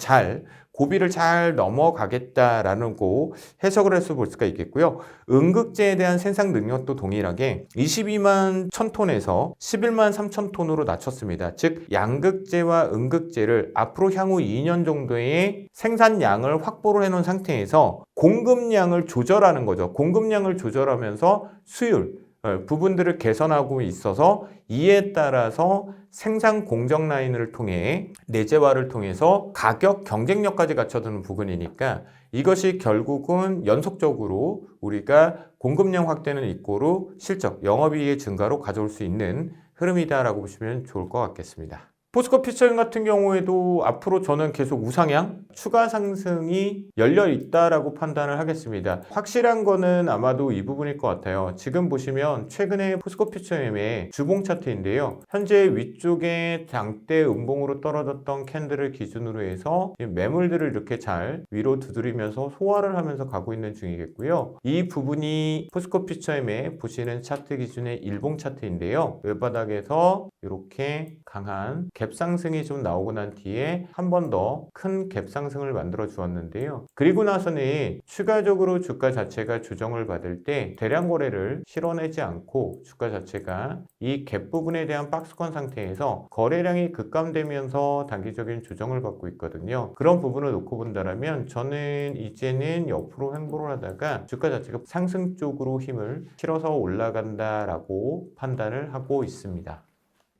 고비를 잘 넘어가겠다라는 거 해석을 해서 볼 수가 있겠고요. 음극재에 대한 생산 능력도 동일하게 22만 1,000톤에서 11만 3천 톤으로 낮췄습니다. 즉 양극재와 음극재를 앞으로 향후 2년 정도의 생산량을 확보를 해놓은 상태에서 공급량을 조절하는 거죠. 공급량을 조절하면서 수율 부분들을 개선하고 있어서 이에 따라서 생산 공정 라인을 통해 내재화를 통해서 가격 경쟁력까지 갖춰두는 부분이니까 이것이 결국은 연속적으로 우리가 공급량 확대는 이꼬로 실적, 영업이익의 증가로 가져올 수 있는 흐름이다라고 보시면 좋을 것 같겠습니다. 포스코 퓨처엠 같은 경우에도 앞으로 저는 계속 우상향, 추가 상승이 열려 있다라고 판단을 하겠습니다. 확실한 거는 아마도 이 부분일 것 같아요. 지금 보시면 최근에 포스코 퓨처엠의 주봉 차트인데요. 현재 위쪽에 장대 음봉으로 떨어졌던 캔들을 기준으로 해서 매물들을 이렇게 잘 위로 두드리면서 소화를 하면서 가고 있는 중이겠고요. 이 부분이 포스코 퓨처엠의 보시는 차트 기준의 일봉 차트인데요. 외바닥에서 이렇게 강한 갭 상승이 좀 나오고 난 뒤에 한 번 더 큰 갭 상승을 만들어 주었는데요. 그리고 나서는 추가적으로 주가 자체가 조정을 받을 때 대량 거래를 실어내지 않고 주가 자체가 이 갭 부분에 대한 박스권 상태에서 거래량이 급감되면서 단기적인 조정을 받고 있거든요. 그런 부분을 놓고 본다면 저는 이제는 옆으로 횡보를 하다가 주가 자체가 상승 쪽으로 힘을 실어서 올라간다라고 판단을 하고 있습니다.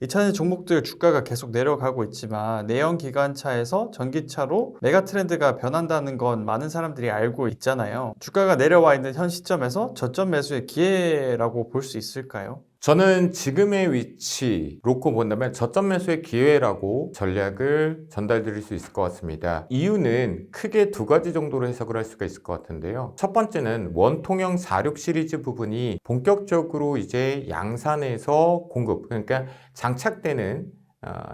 2차전 종목들 주가가 계속 내려가고 있지만 내연 기관차에서 전기차로 메가 트렌드가 변한다는 건 많은 사람들이 알고 있잖아요. 주가가 내려와 있는 현 시점에서 저점 매수의 기회라고 볼 수 있을까요? 저는 지금의 위치 놓고 본다면 저점 매수의 기회라고 전략을 전달드릴 수 있을 것 같습니다. 이유는 크게 두 가지 정도로 해석을 할 수가 있을 것 같은데요. 첫 번째는 원통형 46 시리즈 부분이 본격적으로 이제 양산에서 공급, 그러니까 장착되는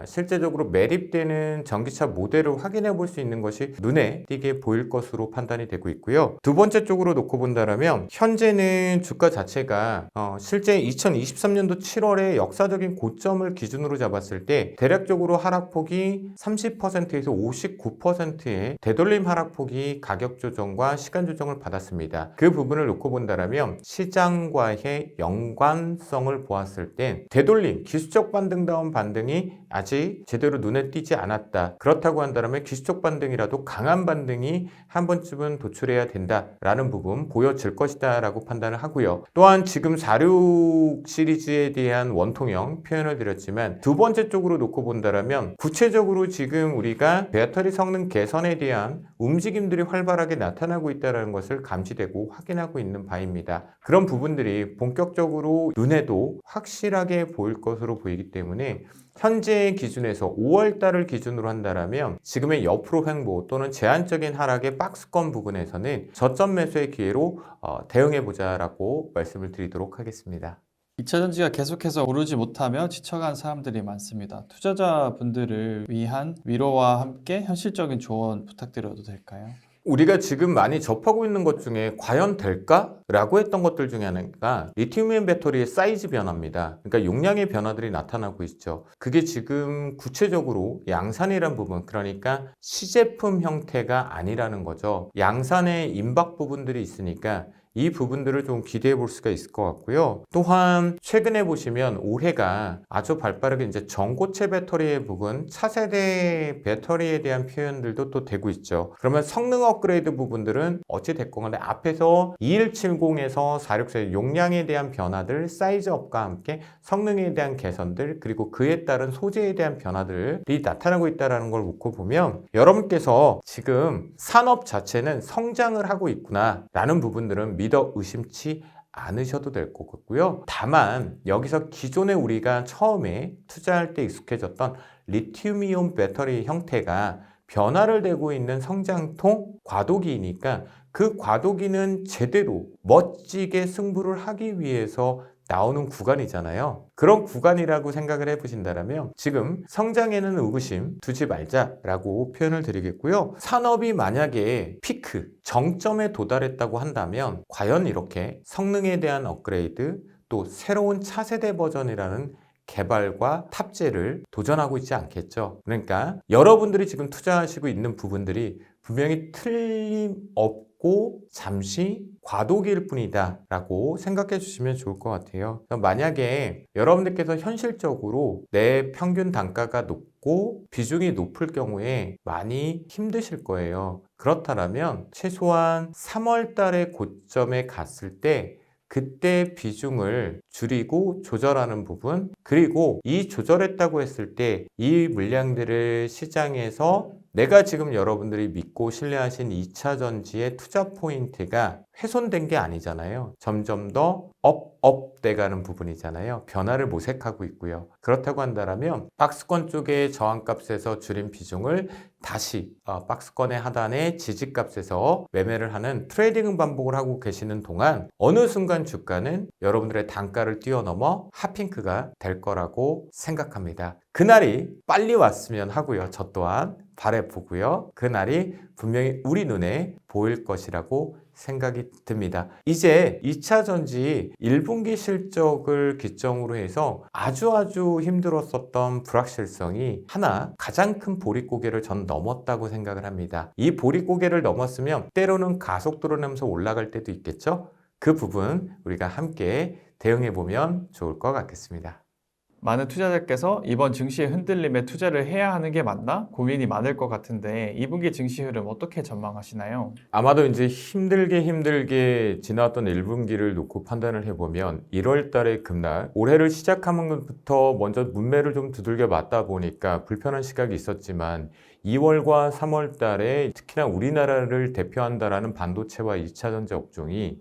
실제적으로 매립되는 전기차 모델을 확인해 볼 수 있는 것이 눈에 띄게 보일 것으로 판단이 되고 있고요. 두 번째 쪽으로 놓고 본다면 현재는 주가 자체가 실제 2023년도 7월에 역사적인 고점을 기준으로 잡았을 때 대략적으로 하락폭이 30%에서 59%의 되돌림 하락폭이 가격 조정과 시간 조정을 받았습니다. 그 부분을 놓고 본다면 시장과의 연관성을 보았을 때 되돌림, 기술적 반등다운 반등이 아직 제대로 눈에 띄지 않았다. 그렇다고 한다면 기술적 반등이라도 강한 반등이 한 번쯤은 도출해야 된다라는 부분 보여질 것이다 라고 판단을 하고요. 또한 지금 46 시리즈에 대한 원통형 표현을 드렸지만 두 번째 쪽으로 놓고 본다면 구체적으로 지금 우리가 배터리 성능 개선에 대한 움직임들이 활발하게 나타나고 있다는 것을 감지되고 확인하고 있는 바입니다. 그런 부분들이 본격적으로 눈에도 확실하게 보일 것으로 보이기 때문에 현재의 기준에서 5월달을 기준으로 한다면 지금의 옆으로 횡보 또는 제한적인 하락의 박스권 부분에서는 저점 매수의 기회로 대응해보자라고 말씀을 드리도록 하겠습니다. 2차 전지가 계속해서 오르지 못하며 지쳐간 사람들이 많습니다. 투자자분들을 위한 위로와 함께 현실적인 조언 부탁드려도 될까요? 우리가 지금 많이 접하고 있는 것 중에 과연 될까? 라고 했던 것들 중에 하나가 리튬이온 배터리의 사이즈 변화입니다. 그러니까 용량의 변화들이 나타나고 있죠. 그게 지금 구체적으로 양산이란 부분, 그러니까 시제품 형태가 아니라는 거죠. 양산의 임박 부분들이 있으니까 이 부분들을 좀 기대해 볼 수가 있을 것 같고요. 또한 최근에 보시면 올해가 아주 발빠르게 이제 전고체 배터리의 부분, 차세대 배터리에 대한 표현들도 또 되고 있죠. 그러면 성능 업그레이드 부분들은 어찌 됐건 간에 앞에서 2170에서 464 용량에 대한 변화들, 사이즈업과 함께 성능에 대한 개선들, 그리고 그에 따른 소재에 대한 변화들이 나타나고 있다는 걸 놓고 보면 여러분께서 지금 산업 자체는 성장을 하고 있구나 라는 부분들은 믿어 의심치 않으셔도 될 것 같고요. 다만 여기서 기존에 우리가 처음에 투자할 때 익숙해졌던 리튬이온 배터리 형태가 변화를 내고 있는 성장통 과도기이니까 그 과도기는 제대로 멋지게 승부를 하기 위해서 나오는 구간이잖아요. 그런 구간이라고 생각을 해보신다면 지금 성장에는 의구심 두지 말자라고 표현을 드리겠고요. 산업이 만약에 피크, 정점에 도달했다고 한다면 과연 이렇게 성능에 대한 업그레이드 또 새로운 차세대 버전이라는 개발과 탑재를 도전하고 있지 않겠죠. 그러니까 여러분들이 지금 투자하시고 있는 부분들이 분명히 틀림없고 잠시 과도기일 뿐이다 라고 생각해 주시면 좋을 것 같아요. 만약에 여러분들께서 현실적으로 내 평균 단가가 높고 비중이 높을 경우에 많이 힘드실 거예요. 그렇다면 최소한 3월 달에 고점에 갔을 때 그때 비중을 줄이고 조절하는 부분, 그리고 이 조절했다고 했을 때 이 물량들을 시장에서 내가 지금 여러분들이 믿고 신뢰하신 2차 전지의 투자 포인트가 훼손된 게 아니잖아요. 점점 더 업 돼가는 부분이잖아요. 변화를 모색하고 있고요. 그렇다고 한다면 박스권 쪽의 저항값에서 줄인 비중을 다시 박스권의 하단의 지지값에서 매매를 하는 트레이딩 반복을 하고 계시는 동안 어느 순간 주가는 여러분들의 단가를 뛰어넘어 핫핑크가 될 거라고 생각합니다. 그날이 빨리 왔으면 하고요. 저 또한 바라보고요. 그날이 분명히 우리 눈에 보일 것이라고 생각이 듭니다. 이제 2차 전지 1분기 실적을 기점으로 해서 아주 힘들었었던 불확실성이 하나 가장 큰 보릿고개를 전 넘었다고 생각을 합니다. 이 보릿고개를 넘었으면 때로는 가속도로 내면서 올라갈 때도 있겠죠? 그 부분 우리가 함께 대응해 보면 좋을 것 같겠습니다. 많은 투자자께서 이번 증시의 흔들림에 투자를 해야 하는 게 맞나? 고민이 많을 것 같은데 2분기 증시 흐름 어떻게 전망하시나요? 아마도 이제 힘들게 지나왔던 1분기를 놓고 판단을 해보면 1월 달에 급락, 올해를 시작하는 것부터 먼저 문매를 좀 두들겨 맞다 보니까 불편한 시각이 있었지만 2월과 3월 달에 특히나 우리나라를 대표한다라는 반도체와 2차 전지 업종이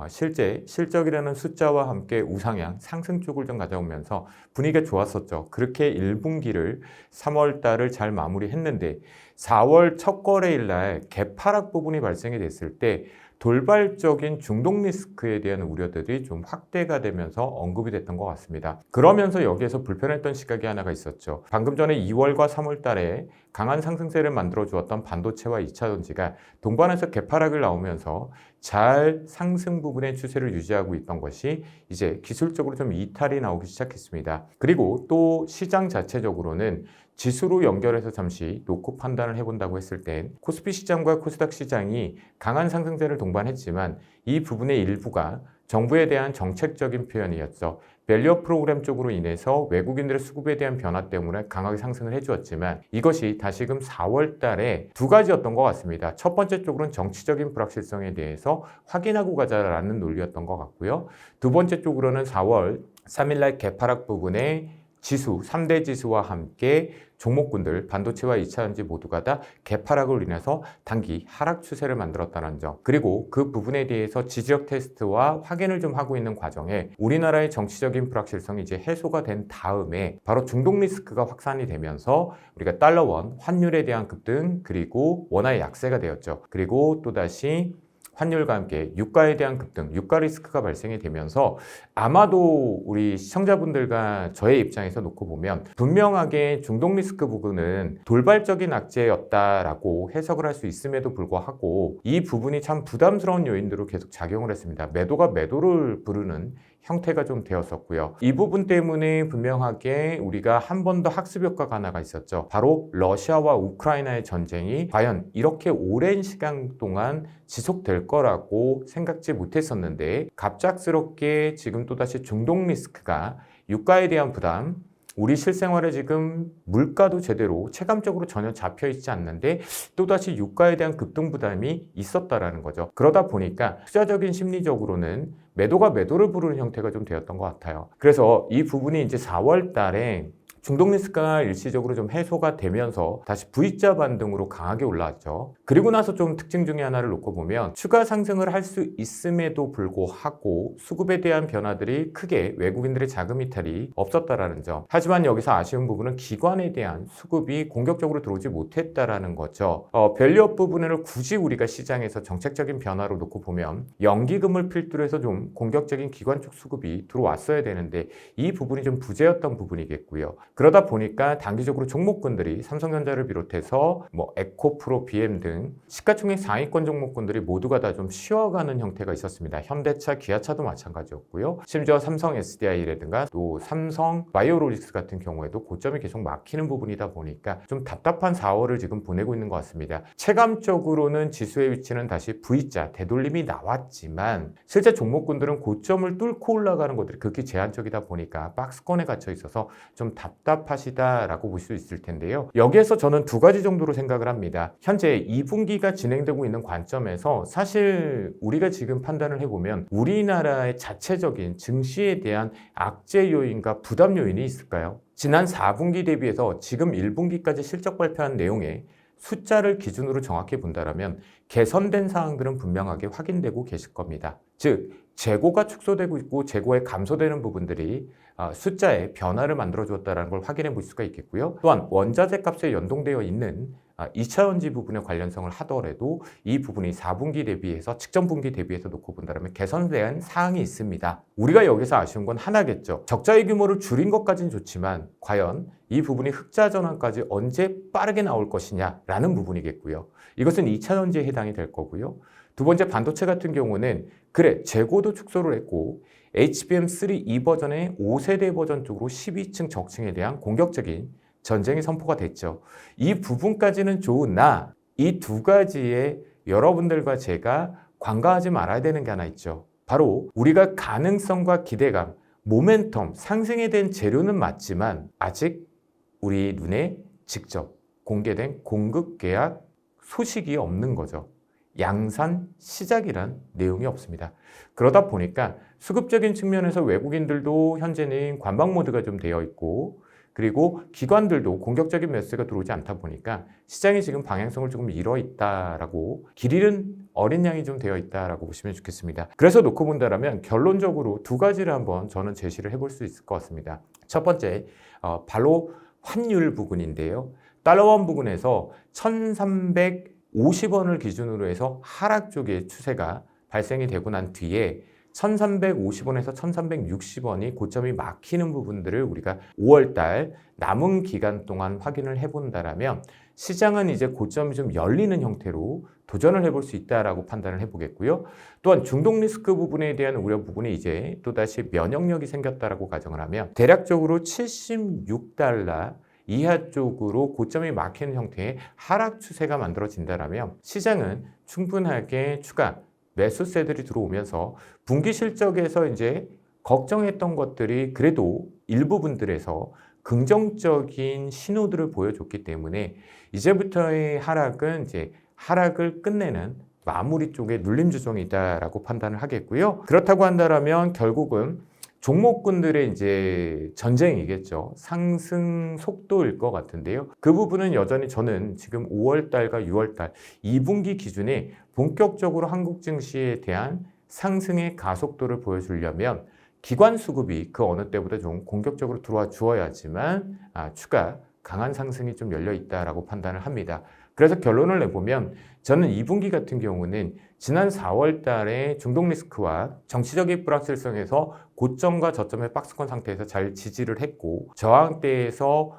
실제 실적이라는 숫자와 함께 우상향, 상승 쪽을 좀 가져오면서 분위기가 좋았었죠. 그렇게 1분기를 3월 달을 잘 마무리했는데 4월 첫 거래일 날 개파락 부분이 발생이 됐을 때 돌발적인 중독 리스크에 대한 우려들이 좀 확대가 되면서 언급이 됐던 것 같습니다. 그러면서 여기에서 불편했던 시각이 하나가 있었죠. 방금 전에 2월과 3월 달에 강한 상승세를 만들어 주었던 반도체와 2차 전지가 동반해서 개파락을 나오면서 잘 상승 부분의 추세를 유지하고 있던 것이 이제 기술적으로 좀 이탈이 나오기 시작했습니다. 그리고 또 시장 자체적으로는 지수로 연결해서 잠시 놓고 판단을 해본다고 했을 땐 코스피 시장과 코스닥 시장이 강한 상승세를 동반했지만 이 부분의 일부가 정부에 대한 정책적인 표현이었죠. 밸류업 프로그램 쪽으로 인해서 외국인들의 수급에 대한 변화 때문에 강하게 상승을 해주었지만 이것이 다시금 4월 달에 두 가지였던 것 같습니다. 첫 번째 쪽으로는 정치적인 불확실성에 대해서 확인하고 가자라는 논리였던 것 같고요. 두 번째 쪽으로는 4월 3일날 개파락 부분에 지수, 3대 지수와 함께 종목군들, 반도체와 2차전지 모두가 다 개파락으로 인해서 단기 하락 추세를 만들었다는 점. 그리고 그 부분에 대해서 지지력 테스트와 확인을 좀 하고 있는 과정에 우리나라의 정치적인 불확실성이 이제 해소가 된 다음에 바로 중동 리스크가 확산이 되면서 우리가 달러원, 환율에 대한 급등, 그리고 원화의 약세가 되었죠. 그리고 또다시 환율과 함께 유가에 대한 급등, 유가 리스크가 발생이 되면서 아마도 우리 시청자분들과 저의 입장에서 놓고 보면 분명하게 중동 리스크 부분은 돌발적인 악재였다라고 해석을 할 수 있음에도 불구하고 이 부분이 참 부담스러운 요인으로 계속 작용을 했습니다. 매도가 매도를 부르는 형태가 좀 되었었고요. 이 부분 때문에 분명하게 우리가 한 번 더 학습 효과가 하나가 있었죠. 바로 러시아와 우크라이나의 전쟁이 과연 이렇게 오랜 시간 동안 지속될 거라고 생각지 못했었는데 갑작스럽게 지금 또다시 중동 리스크가 유가에 대한 부담, 우리 실생활에 지금 물가도 제대로 체감적으로 전혀 잡혀 있지 않는데 또다시 유가에 대한 급등 부담이 있었다라는 거죠. 그러다 보니까 투자적인 심리적으로는 매도가 매도를 부르는 형태가 좀 되었던 것 같아요. 그래서 이 부분이 이제 4월 달에 중동 리스크가 일시적으로 좀 해소가 되면서 다시 V자 반등으로 강하게 올라왔죠. 그리고 나서 좀 특징 중에 하나를 놓고 보면 추가 상승을 할 수 있음에도 불구하고 수급에 대한 변화들이 크게 외국인들의 자금 이탈이 없었다라는 점. 하지만 여기서 아쉬운 부분은 기관에 대한 수급이 공격적으로 들어오지 못했다라는 거죠. 밸류업 부분을 굳이 우리가 시장에서 정책적인 변화로 놓고 보면 연기금을 필두로 해서 좀 공격적인 기관 쪽 수급이 들어왔어야 되는데 이 부분이 좀 부재였던 부분이겠고요. 그러다 보니까 단기적으로 종목군들이 삼성전자를 비롯해서 뭐 에코프로, BM 등 시가총액 상위권 종목군들이 모두가 다 좀 쉬어가는 형태가 있었습니다. 현대차, 기아차도 마찬가지였고요. 심지어 삼성 SDI라든가 또 삼성 바이오로직스 같은 경우에도 고점이 계속 막히는 부분이다 보니까 좀 답답한 4월을 지금 보내고 있는 것 같습니다. 체감적으로는 지수의 위치는 다시 V자 되돌림이 나왔지만 실제 종목군들은 고점을 뚫고 올라가는 것들이 극히 제한적이다 보니까 박스권에 갇혀 있어서 좀 답답하시다라고 볼 수 있을 텐데요. 여기에서 저는 두 가지 정도로 생각을 합니다. 현재 2분기가 진행되고 있는 관점에서 사실 우리가 지금 판단을 해보면 우리나라의 자체적인 증시에 대한 악재 요인과 부담 요인이 있을까요? 지난 4분기 대비해서 지금 1분기까지 실적 발표한 내용에 숫자를 기준으로 정확히 본다면 개선된 사항들은 분명하게 확인되고 계실 겁니다. 즉 재고가 축소되고 있고 재고에 감소되는 부분들이 숫자에 변화를 만들어 주었다는 걸 확인해 볼 수가 있겠고요. 또한 원자재 값에 연동되어 있는 2차전지 부분의 관련성을 하더라도 이 부분이 4분기 대비해서 직전 분기 대비해서 놓고 본다면 개선된 사항이 있습니다. 우리가 여기서 아쉬운 건 하나겠죠. 적자의 규모를 줄인 것까지는 좋지만 과연 이 부분이 흑자 전환까지 언제 빠르게 나올 것이냐라는 부분이겠고요. 이것은 2차전지에 해당이 될 거고요. 두 번째 반도체 같은 경우는 그래 재고도 축소를 했고 HBM3 2버전의 5세대 버전 쪽으로 12층 적층에 대한 공격적인 전쟁이 선포가 됐죠. 이 부분까지는 좋으나 이 두 가지에 여러분들과 제가 관가하지 말아야 되는 게 하나 있죠. 바로 우리가 가능성과 기대감, 모멘텀, 상승에 대한 재료는 맞지만 아직 우리 눈에 직접 공개된 공급 계약 소식이 없는 거죠. 양산 시작이란 내용이 없습니다. 그러다 보니까 수급적인 측면에서 외국인들도 현재는 관방 모드가 좀 되어 있고 그리고 기관들도 공격적인 매수가 들어오지 않다 보니까 시장이 지금 방향성을 조금 잃어 있다라고 길 잃은 어린 양이 좀 되어 있다라고 보시면 좋겠습니다. 그래서 놓고 본다면 결론적으로 두 가지를 한번 저는 제시를 해볼 수 있을 것 같습니다. 첫 번째 바로 환율 부분인데요. 달러원 부분에서 1350원을 기준으로 해서 하락 쪽의 추세가 발생이 되고 난 뒤에 1350원에서 1360원이 고점이 막히는 부분들을 우리가 5월달 남은 기간 동안 확인을 해본다면 시장은 이제 고점이 좀 열리는 형태로 도전을 해볼 수 있다라고 판단을 해보겠고요. 또한 중동 리스크 부분에 대한 우려 부분이 이제 또다시 면역력이 생겼다라고 가정을 하면 대략적으로 76달러 이하 쪽으로 고점이 막히는 형태의 하락 추세가 만들어진다면 시장은 충분하게 추가 매수세들이 들어오면서 분기 실적에서 이제 걱정했던 것들이 그래도 일부분들에서 긍정적인 신호들을 보여줬기 때문에 이제부터의 하락은 이제 하락을 끝내는 마무리 쪽에 눌림 조정이다라고 판단을 하겠고요. 그렇다고 한다면 결국은 종목군들의 이제 전쟁이겠죠. 상승 속도일 것 같은데요. 그 부분은 여전히 저는 지금 5월달과 6월달 2분기 기준에 본격적으로 한국 증시에 대한 상승의 가속도를 보여주려면 기관 수급이 그 어느 때보다 좀 공격적으로 들어와 주어야지만 추가 강한 상승이 좀 열려 있다라고 판단을 합니다. 그래서 결론을 내보면 저는 2분기 같은 경우는 지난 4월 달에 중동 리스크와 정치적인 불확실성에서 고점과 저점의 박스권 상태에서 잘 지지를 했고 저항대에서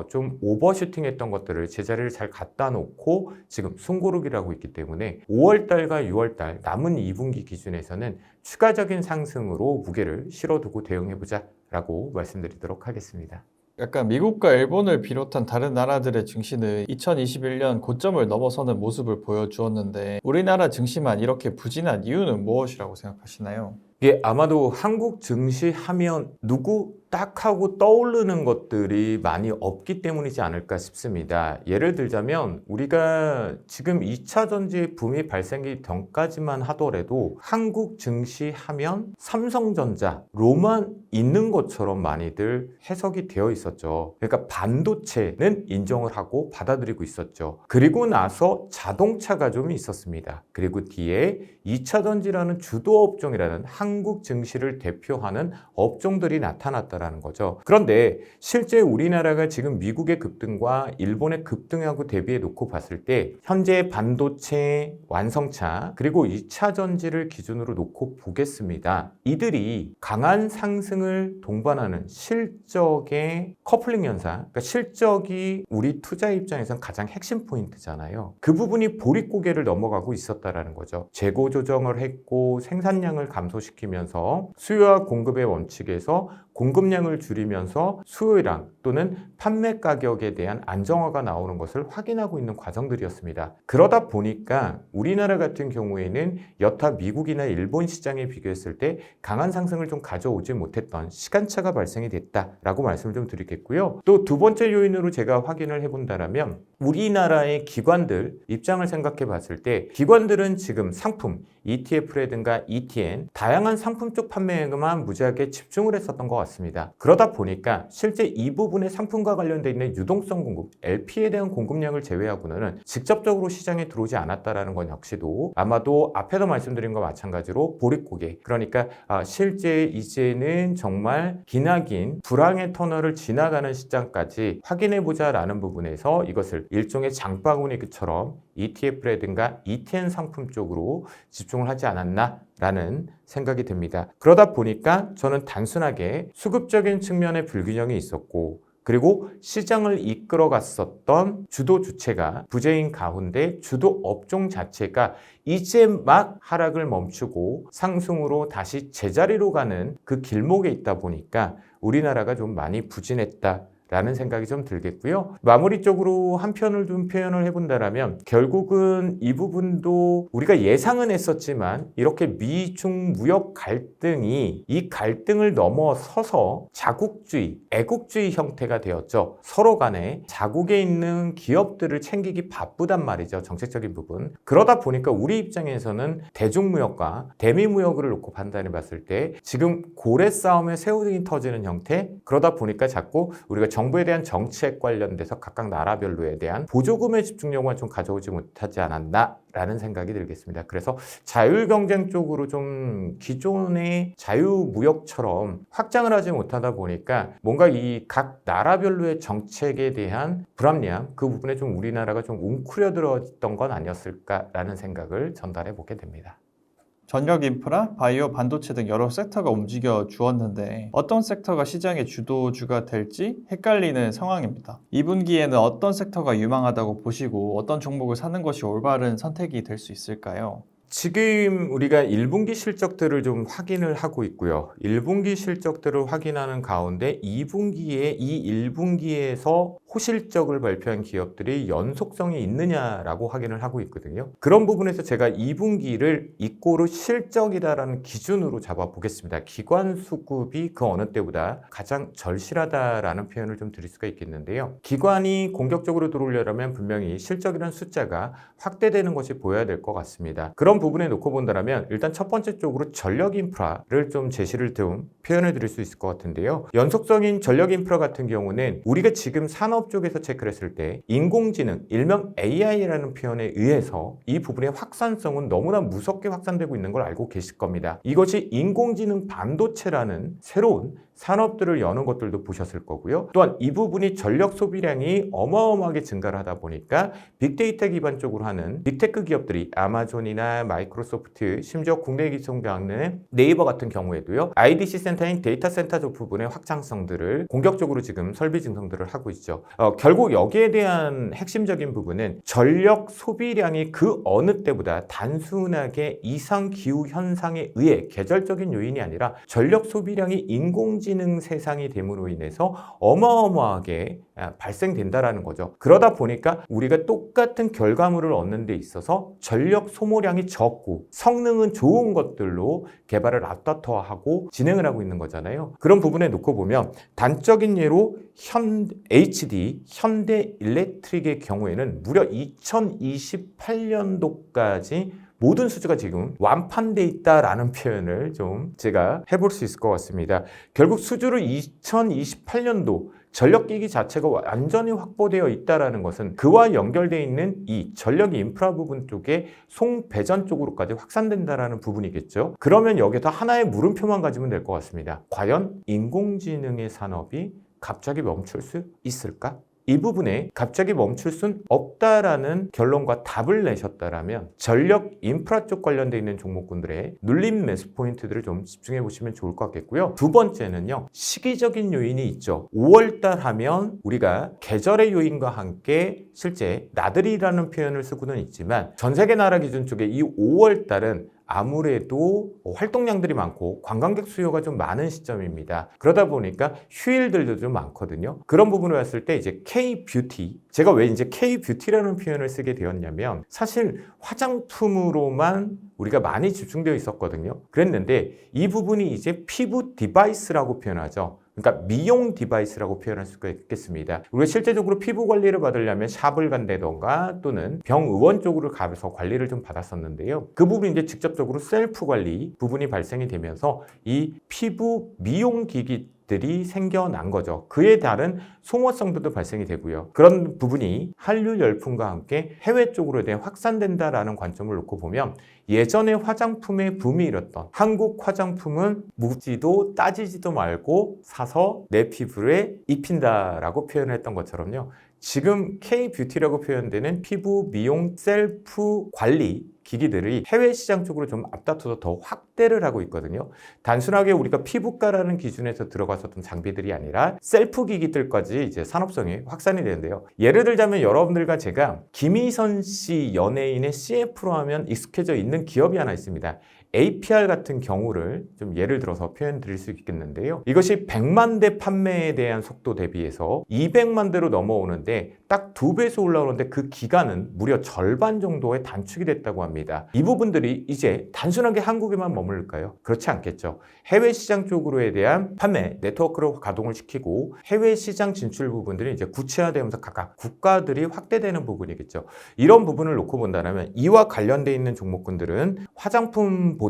좀 오버슈팅 했던 것들을 제자리를 잘 갖다 놓고 지금 숨고르기를 하고 있기 때문에 5월 달과 6월 달 남은 2분기 기준에서는 추가적인 상승으로 무게를 실어두고 대응해보자 라고 말씀드리도록 하겠습니다. 약간 미국과 일본을 비롯한 다른 나라들의 증시는 2021년 고점을 넘어서는 모습을 보여주었는데 우리나라 증시만 이렇게 부진한 이유는 무엇이라고 생각하시나요? 이게 아마도 한국 증시 하면 누구 딱 하고 떠오르는 것들이 많이 없기 때문이지 않을까 싶습니다. 예를 들자면 우리가 지금 2차 전지의 붐이 발생기 전까지만 하더라도 한국 증시 하면 삼성전자로만 있는 것처럼 많이들 해석이 되어 있었죠. 그러니까 반도체는 인정을 하고 받아들이고 있었죠. 그리고 나서 자동차가 좀 있었습니다. 그리고 뒤에 2차 전지라는 주도 업종이라는 한국 증시를 대표하는 업종들이 나타났다라는 거죠. 그런데 실제 우리나라가 지금 미국의 급등과 일본의 급등하고 대비해 놓고 봤을 때 현재 반도체, 완성차 그리고 2차 전지를 기준으로 놓고 보겠습니다. 이들이 강한 상승을 동반하는 실적의 커플링 현상, 그러니까 실적이 우리 투자 입장에서는 가장 핵심 포인트잖아요. 그 부분이 보릿고개를 넘어가고 있었다라는 거죠. 재고 조정을 했고 생산량을 감소시키면서 수요와 공급의 원칙에서 공급량을 줄이면서 수요량 또는 판매 가격에 대한 안정화가 나오는 것을 확인하고 있는 과정들이었습니다. 그러다 보니까 우리나라 같은 경우에는 여타 미국이나 일본 시장에 비교했을 때 강한 상승을 좀 가져오지 못했던 시간차가 발생이 됐다라고 말씀을 좀 드리겠고요. 또 두 번째 요인으로 제가 확인을 해본다라면 우리나라의 기관들 입장을 생각해 봤을 때 기관들은 지금 상품, ETF라든가 ETN 다양한 상품 쪽 판매에만 무지하게 집중을 했었던 것 같습니다. 그러다 보니까 실제 이 부분의 상품과 관련되어 있는 유동성 공급, LP에 대한 공급량을 제외하고는 직접적으로 시장에 들어오지 않았다라는 건 역시도 아마도 앞에서 말씀드린 것과 마찬가지로 보릿고개, 그러니까 실제 이제는 정말 기나긴 불황의 터널을 지나가는 시장까지 확인해보자라는 부분에서 이것을 일종의 장바구니처럼 ETF라든가 ETN 상품 쪽으로 집중을 하지 않았나라는 생각이 듭니다. 그러다 보니까 저는 단순하게 수급적인 측면의 불균형이 있었고 그리고 시장을 이끌어 갔었던 주도 주체가 부재인 가운데 주도 업종 자체가 이제 막 하락을 멈추고 상승으로 다시 제자리로 가는 그 길목에 있다 보니까 우리나라가 좀 많이 부진했다 라는 생각이 좀 들겠고요. 마무리 쪽으로 한 편을 좀 표현을 해본다면 결국은 이 부분도 우리가 예상은 했었지만 이렇게 미중 무역 갈등이 이 갈등을 넘어서서 자국주의, 애국주의 형태가 되었죠. 서로 간에 자국에 있는 기업들을 챙기기 바쁘단 말이죠. 정책적인 부분. 그러다 보니까 우리 입장에서는 대중무역과 대미무역을 놓고 판단해 봤을 때 지금 고래 싸움에 새우등이 터지는 형태, 그러다 보니까 자꾸 우리가 정부에 대한 정책 관련돼서 각각 나라별로에 대한 보조금의 집중력만 좀 가져오지 못하지 않았나라는 생각이 들겠습니다. 그래서 자율경쟁 쪽으로 좀 기존의 자유무역처럼 확장을 하지 못하다 보니까 뭔가 이 각 나라별로의 정책에 대한 불합리함, 그 부분에 좀 우리나라가 좀 웅크려들었던 건 아니었을까라는 생각을 전달해 보게 됩니다. 전력 인프라, 바이오, 반도체 등 여러 섹터가 움직여 주었는데 어떤 섹터가 시장의 주도주가 될지 헷갈리는 상황입니다. 2분기에는 어떤 섹터가 유망하다고 보시고 어떤 종목을 사는 것이 올바른 선택이 될 수 있을까요? 지금 우리가 1분기 실적들을 좀 확인을 하고 있고요. 1분기 실적들을 확인하는 가운데 2분기에 이 1분기에서 호실적을 발표한 기업들이 연속성이 있느냐라고 확인을 하고 있거든요. 그런 부분에서 제가 2분기를 이꼬르 실적이다라는 기준으로 잡아보겠습니다. 기관 수급이 그 어느 때보다 가장 절실하다라는 표현을 좀 드릴 수가 있겠는데요. 기관이 공격적으로 들어오려면 분명히 실적이라는 숫자가 확대되는 것이 보여야 될 것 같습니다. 그런 부분에 놓고 본다면 일단 첫 번째 쪽으로 전력 인프라를 좀 제시를 좀 표현해 드릴 수 있을 것 같은데요. 연속성인 전력 인프라 같은 경우는 우리가 지금 산업 쪽에서 체크를 했을 때 인공지능, 일명 AI라는 표현에 의해서 이 부분의 확산성은 너무나 무섭게 확산되고 있는 걸 알고 계실 겁니다. 이것이 인공지능 반도체라는 새로운 산업들을 여는 것들도 보셨을 거고요. 또한 이 부분이 전력 소비량이 어마어마하게 증가를 하다 보니까 빅데이터 기반적으로 하는 빅테크 기업들이 아마존이나 마이크로소프트, 심지어 국내 기성장의 네이버 같은 경우에도요. IDC 센터인 데이터 센터 쪽 부분의 확장성들을 공격적으로 지금 설비 증성들을 하고 있죠. 결국 여기에 대한 핵심적인 부분은 전력 소비량이 그 어느 때보다 단순하게 이상 기후 현상에 의해 계절적인 요인이 아니라 전력 소비량이 인공지능 세상이 됨으로 인해서 어마어마하게 발생된다라는 거죠. 그러다 보니까 우리가 똑같은 결과물을 얻는 데 있어서 전력 소모량이 적고 성능은 좋은 것들로 개발을 앞다퉈하고 진행을 하고 있는 거잖아요. 그런 부분에 놓고 보면 단적인 예로 HD, 현대 일렉트릭의 경우에는 무려 2028년도까지 모든 수주가 지금 완판돼 있다라는 표현을 좀 제가 해볼 수 있을 것 같습니다. 결국 수주를 2028년도 전력기기 자체가 완전히 확보되어 있다는 것은 그와 연결되어 있는 이 전력 인프라 부분 쪽에 송배전 쪽으로까지 확산된다는 부분이겠죠. 그러면 여기서 하나의 물음표만 가지면 될 것 같습니다. 과연 인공지능의 산업이 갑자기 멈출 수 있을까? 이 부분에 갑자기 멈출 순 없다라는 결론과 답을 내셨다라면 전력 인프라 쪽 관련되어 있는 종목군들의 눌림 매수 포인트들을 좀 집중해 보시면 좋을 것 같겠고요. 두 번째는요. 시기적인 요인이 있죠. 5월달 하면 우리가 계절의 요인과 함께 실제 나들이라는 표현을 쓰고는 있지만 전 세계 나라 기준 쪽에 이 5월달은 아무래도 활동량들이 많고 관광객 수요가 좀 많은 시점입니다. 그러다 보니까 휴일들도 좀 많거든요. 그런 부분을 봤을 때 이제 K-뷰티, 제가 왜 이제 K-뷰티라는 표현을 쓰게 되었냐면 사실 화장품으로만 우리가 많이 집중되어 있었거든요. 그랬는데 이 부분이 이제 피부 디바이스라고 표현하죠. 그러니까 미용 디바이스라고 표현할 수가 있겠습니다. 우리가 실제적으로 피부 관리를 받으려면 샵을 간다던가 또는 병의원 쪽으로 가서 관리를 좀 받았었는데요. 그 부분이 이제 직접적으로 셀프 관리 부분이 발생이 되면서 이 피부 미용 기기 들이 생겨난 거죠. 그에 따른 소모성도 발생이 되고요. 그런 부분이 한류 열풍과 함께 해외 쪽으로 대해 확산된다라는 관점을 놓고 보면 예전에 화장품의 붐이 일었던 한국 화장품은 묻지도 따지지도 말고 사서 내 피부에 입힌다라고 표현을 했던 것처럼요. 지금 K-뷰티라고 표현되는 피부 미용 셀프 관리 기기들이 해외 시장 쪽으로 좀 앞다퉈서 더 확대를 하고 있거든요. 단순하게 우리가 피부과라는 기준에서 들어갔었던 장비들이 아니라 셀프 기기들까지 이제 산업성이 확산이 되는데요. 예를 들자면 여러분들과 제가 김희선 씨 연예인의 CF로 하면 익숙해져 있는 기업이 하나 있습니다. APR 같은 경우를 좀 예를 들어서 표현 드릴 수 있겠는데요. 이것이 100만 대 판매에 대한 속도 대비해서 200만 대로 넘어오는데 딱 2배수 올라오는데 그 기간은 무려 절반 정도의 단축이 됐다고 합니다. 이 부분들이 이제 단순하게 한국에만 머물까요? 그렇지 않겠죠. 해외 시장 쪽으로에 대한 판매 네트워크로 가동을 시키고 해외 시장 진출 부분들이 이제 구체화되면서 각각 국가들이 확대되는 부분이겠죠. 이런 부분을 놓고 본다면 이와 관련되어 있는 종목군들은 화장품보다는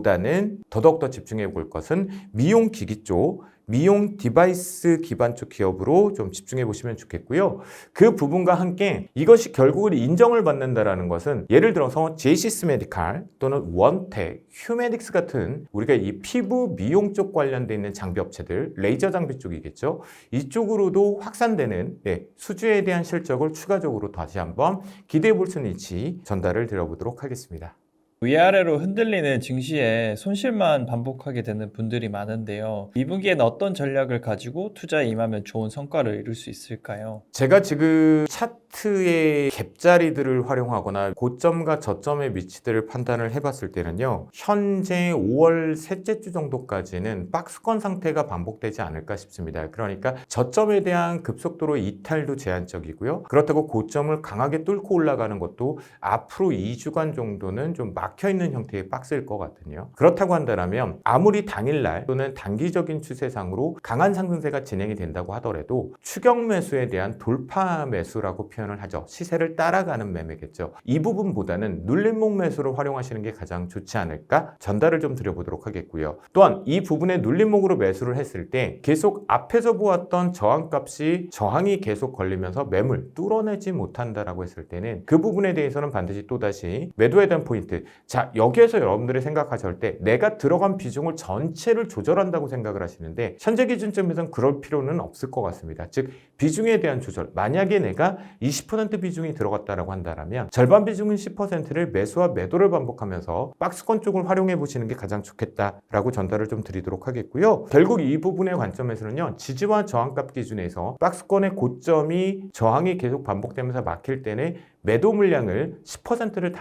더더욱 집중해 볼 것은 미용 기기 쪽, 미용 디바이스 기반 쪽 기업으로 좀 집중해 보시면 좋겠고요. 그 부분과 함께 이것이 결국은 인정을 받는다라는 것은 예를 들어서 제이시스 메디칼 또는 원텍, 휴메딕스 같은 우리가 이 피부 미용 쪽 관련돼 있는 장비 업체들, 레이저 장비 쪽이겠죠. 이쪽으로도 확산되는 수주에 대한 실적을 추가적으로 다시 한번 기대해 볼 수 있는 위치 전달을 드려보도록 하겠습니다. 위아래로 흔들리는 증시에 손실만 반복하게 되는 분들이 많은데요. 2분기에는 어떤 전략을 가지고 투자에 임하면 좋은 성과를 이룰 수 있을까요? 제가 지금 차트의 갭자리들을 활용하거나 고점과 저점의 위치들을 판단을 해봤을 때는요, 현재 5월 셋째 주 정도까지는 박스권 상태가 반복되지 않을까 싶습니다. 그러니까 저점에 대한 급속도로 이탈도 제한적이고요. 그렇다고 고점을 강하게 뚫고 올라가는 것도 앞으로 2주간 정도는 좀 막혀있는 형태의 박스일 것 같거든요. 그렇다고 한다면 아무리 당일날 또는 단기적인 추세상으로 강한 상승세가 진행이 된다고 하더라도 추격 매수에 대한 돌파 매수라고 표현을 하죠. 시세를 따라가는 매매겠죠. 이 부분보다는 눌림목 매수를 활용하시는 게 가장 좋지 않을까 전달을 좀 드려보도록 하겠고요. 또한 이 부분에 눌림목으로 매수를 했을 때 계속 앞에서 보았던 저항값이 저항이 계속 걸리면서 매물 뚫어내지 못한다라고 했을 때는 그 부분에 대해서는 반드시 또다시 매도에 대한 포인트. 자, 여기에서 여러분들이 생각하실 때 내가 들어간 비중을 전체를 조절한다고 생각을 하시는데 현재 기준점에서는 그럴 필요는 없을 것 같습니다. 즉 비중에 대한 조절. 만약에 내가 20% 비중이 들어갔다라고 한다면 절반 비중인 10%를 매수와 매도를 반복하면서 박스권 쪽을 활용해 보시는 게 가장 좋겠다라고 전달을 좀 드리도록 하겠고요. 결국 이 부분의 관점에서는요. 지지와 저항값 기준에서 박스권의 고점이 저항이 계속 반복되면서 막힐 때는 매도 물량을 10%를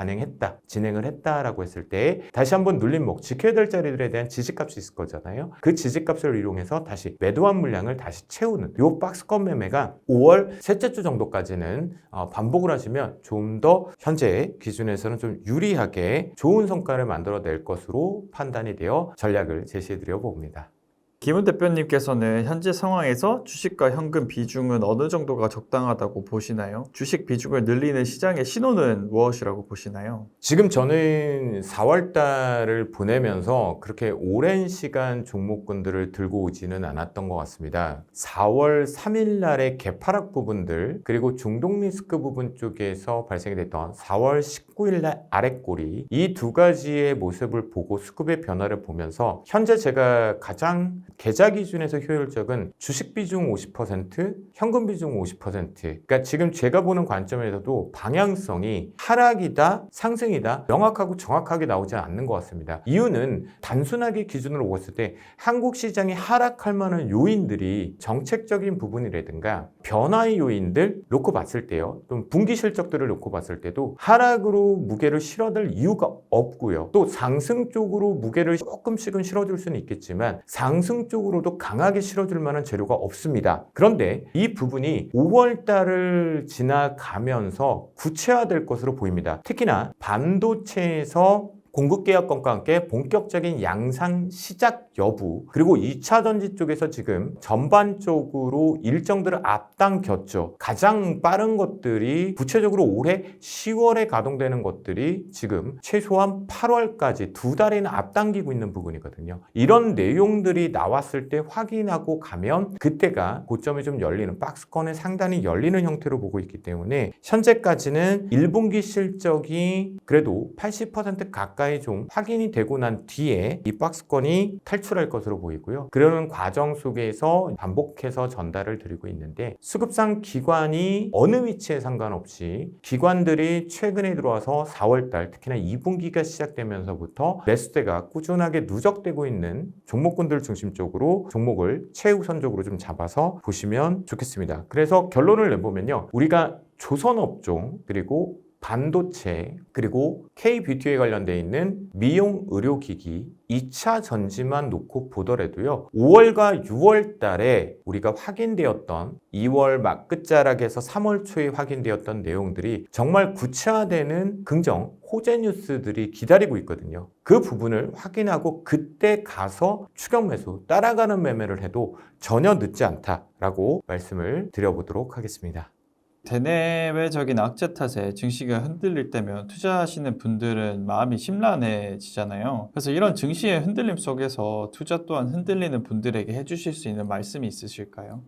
진행을 했다라고 했을 때 다시 한번 눌림목, 지켜야 될 자리들에 대한 지지값이 있을 거잖아요. 그 지지값을 이용해서 다시 매도한 물량을 다시 채우는 요 박스권 매매가 5월 셋째 주 정도까지는 반복을 하시면 좀 더 현재 기준에서는 좀 유리하게 좋은 성과를 만들어낼 것으로 판단이 되어 전략을 제시해 드려 봅니다. 김은 대표님께서는 현재 상황에서 주식과 현금 비중은 어느 정도가 적당하다고 보시나요? 주식 비중을 늘리는 시장의 신호는 무엇이라고 보시나요? 지금 저는 4월 달을 보내면서 그렇게 오랜 시간 종목군들을 들고 오지는 않았던 것 같습니다. 4월 3일 날의 개파락 부분들 그리고 중동 리스크 부분 쪽에서 발생이 됐던 4월 19일 날 아랫꼬리 이 두 가지의 모습을 보고 수급의 변화를 보면서 현재 제가 가장 계좌 기준에서 효율적인 주식 비중 50%, 현금 비중 50%. 그러니까 지금 제가 보는 관점에서도 방향성이 하락이다, 상승이다 명확하고 정확하게 나오지 않는 것 같습니다. 이유는 단순하게 기준으로 봤을 때 한국 시장이 하락할 만한 요인들이 정책적인 부분이라든가 변화의 요인들 놓고 봤을 때요. 또 분기 실적들을 놓고 봤을 때도 하락으로 무게를 실어둘 이유가 없고요. 또 상승 쪽으로 무게를 조금씩은 실어줄 수는 있겠지만 상승 쪽으로도 강하게 실어줄 만한 재료가 없습니다. 그런데 이 부분이 5월 달을 지나가면서 구체화될 것으로 보입니다. 특히나 반도체에서 공급계약권과 함께 본격적인 양상 시작 여부 그리고 2차 전지 쪽에서 지금 전반적으로 일정들을 앞당겼죠. 가장 빠른 것들이 구체적으로 올해 10월에 가동되는 것들이 지금 최소한 8월까지 두 달이나 앞당기고 있는 부분이거든요. 이런 내용들이 나왔을 때 확인하고 가면 그때가 고점이 좀 열리는 박스권에 상단이 열리는 형태로 보고 있기 때문에 현재까지는 1분기 실적이 그래도 80% 가까이 좀 확인이 되고 난 뒤에 이 박스권이 탈출할 것으로 보이고요. 그러는 과정 속에서 반복해서 전달을 드리고 있는데 수급상 기관이 어느 위치에 상관없이 기관들이 최근에 들어와서 4월달 특히나 2분기가 시작되면서부터 매수대가 꾸준하게 누적되고 있는 종목군들 중심적으로 종목을 최우선적으로 좀 잡아서 보시면 좋겠습니다. 그래서 결론을 내보면요. 우리가 조선업종 그리고 반도체 그리고 K-뷰티에 관련되어 있는 미용 의료기기 2차 전지만 놓고 보더라도요. 5월과 6월 달에 우리가 확인되었던 2월 막 끝자락에서 3월 초에 확인되었던 내용들이 정말 구체화되는 긍정 호재 뉴스들이 기다리고 있거든요. 그 부분을 확인하고 그때 가서 추격 매수 따라가는 매매를 해도 전혀 늦지 않다라고 말씀을 드려보도록 하겠습니다. 대내외적인 악재 탓에 증시가 흔들릴 때면 투자하시는 분들은 마음이 심란해지잖아요. 그래서 이런 증시의 흔들림 속에서 투자 또한 흔들리는 분들에게 해주실 수 있는 말씀이 있으실까요?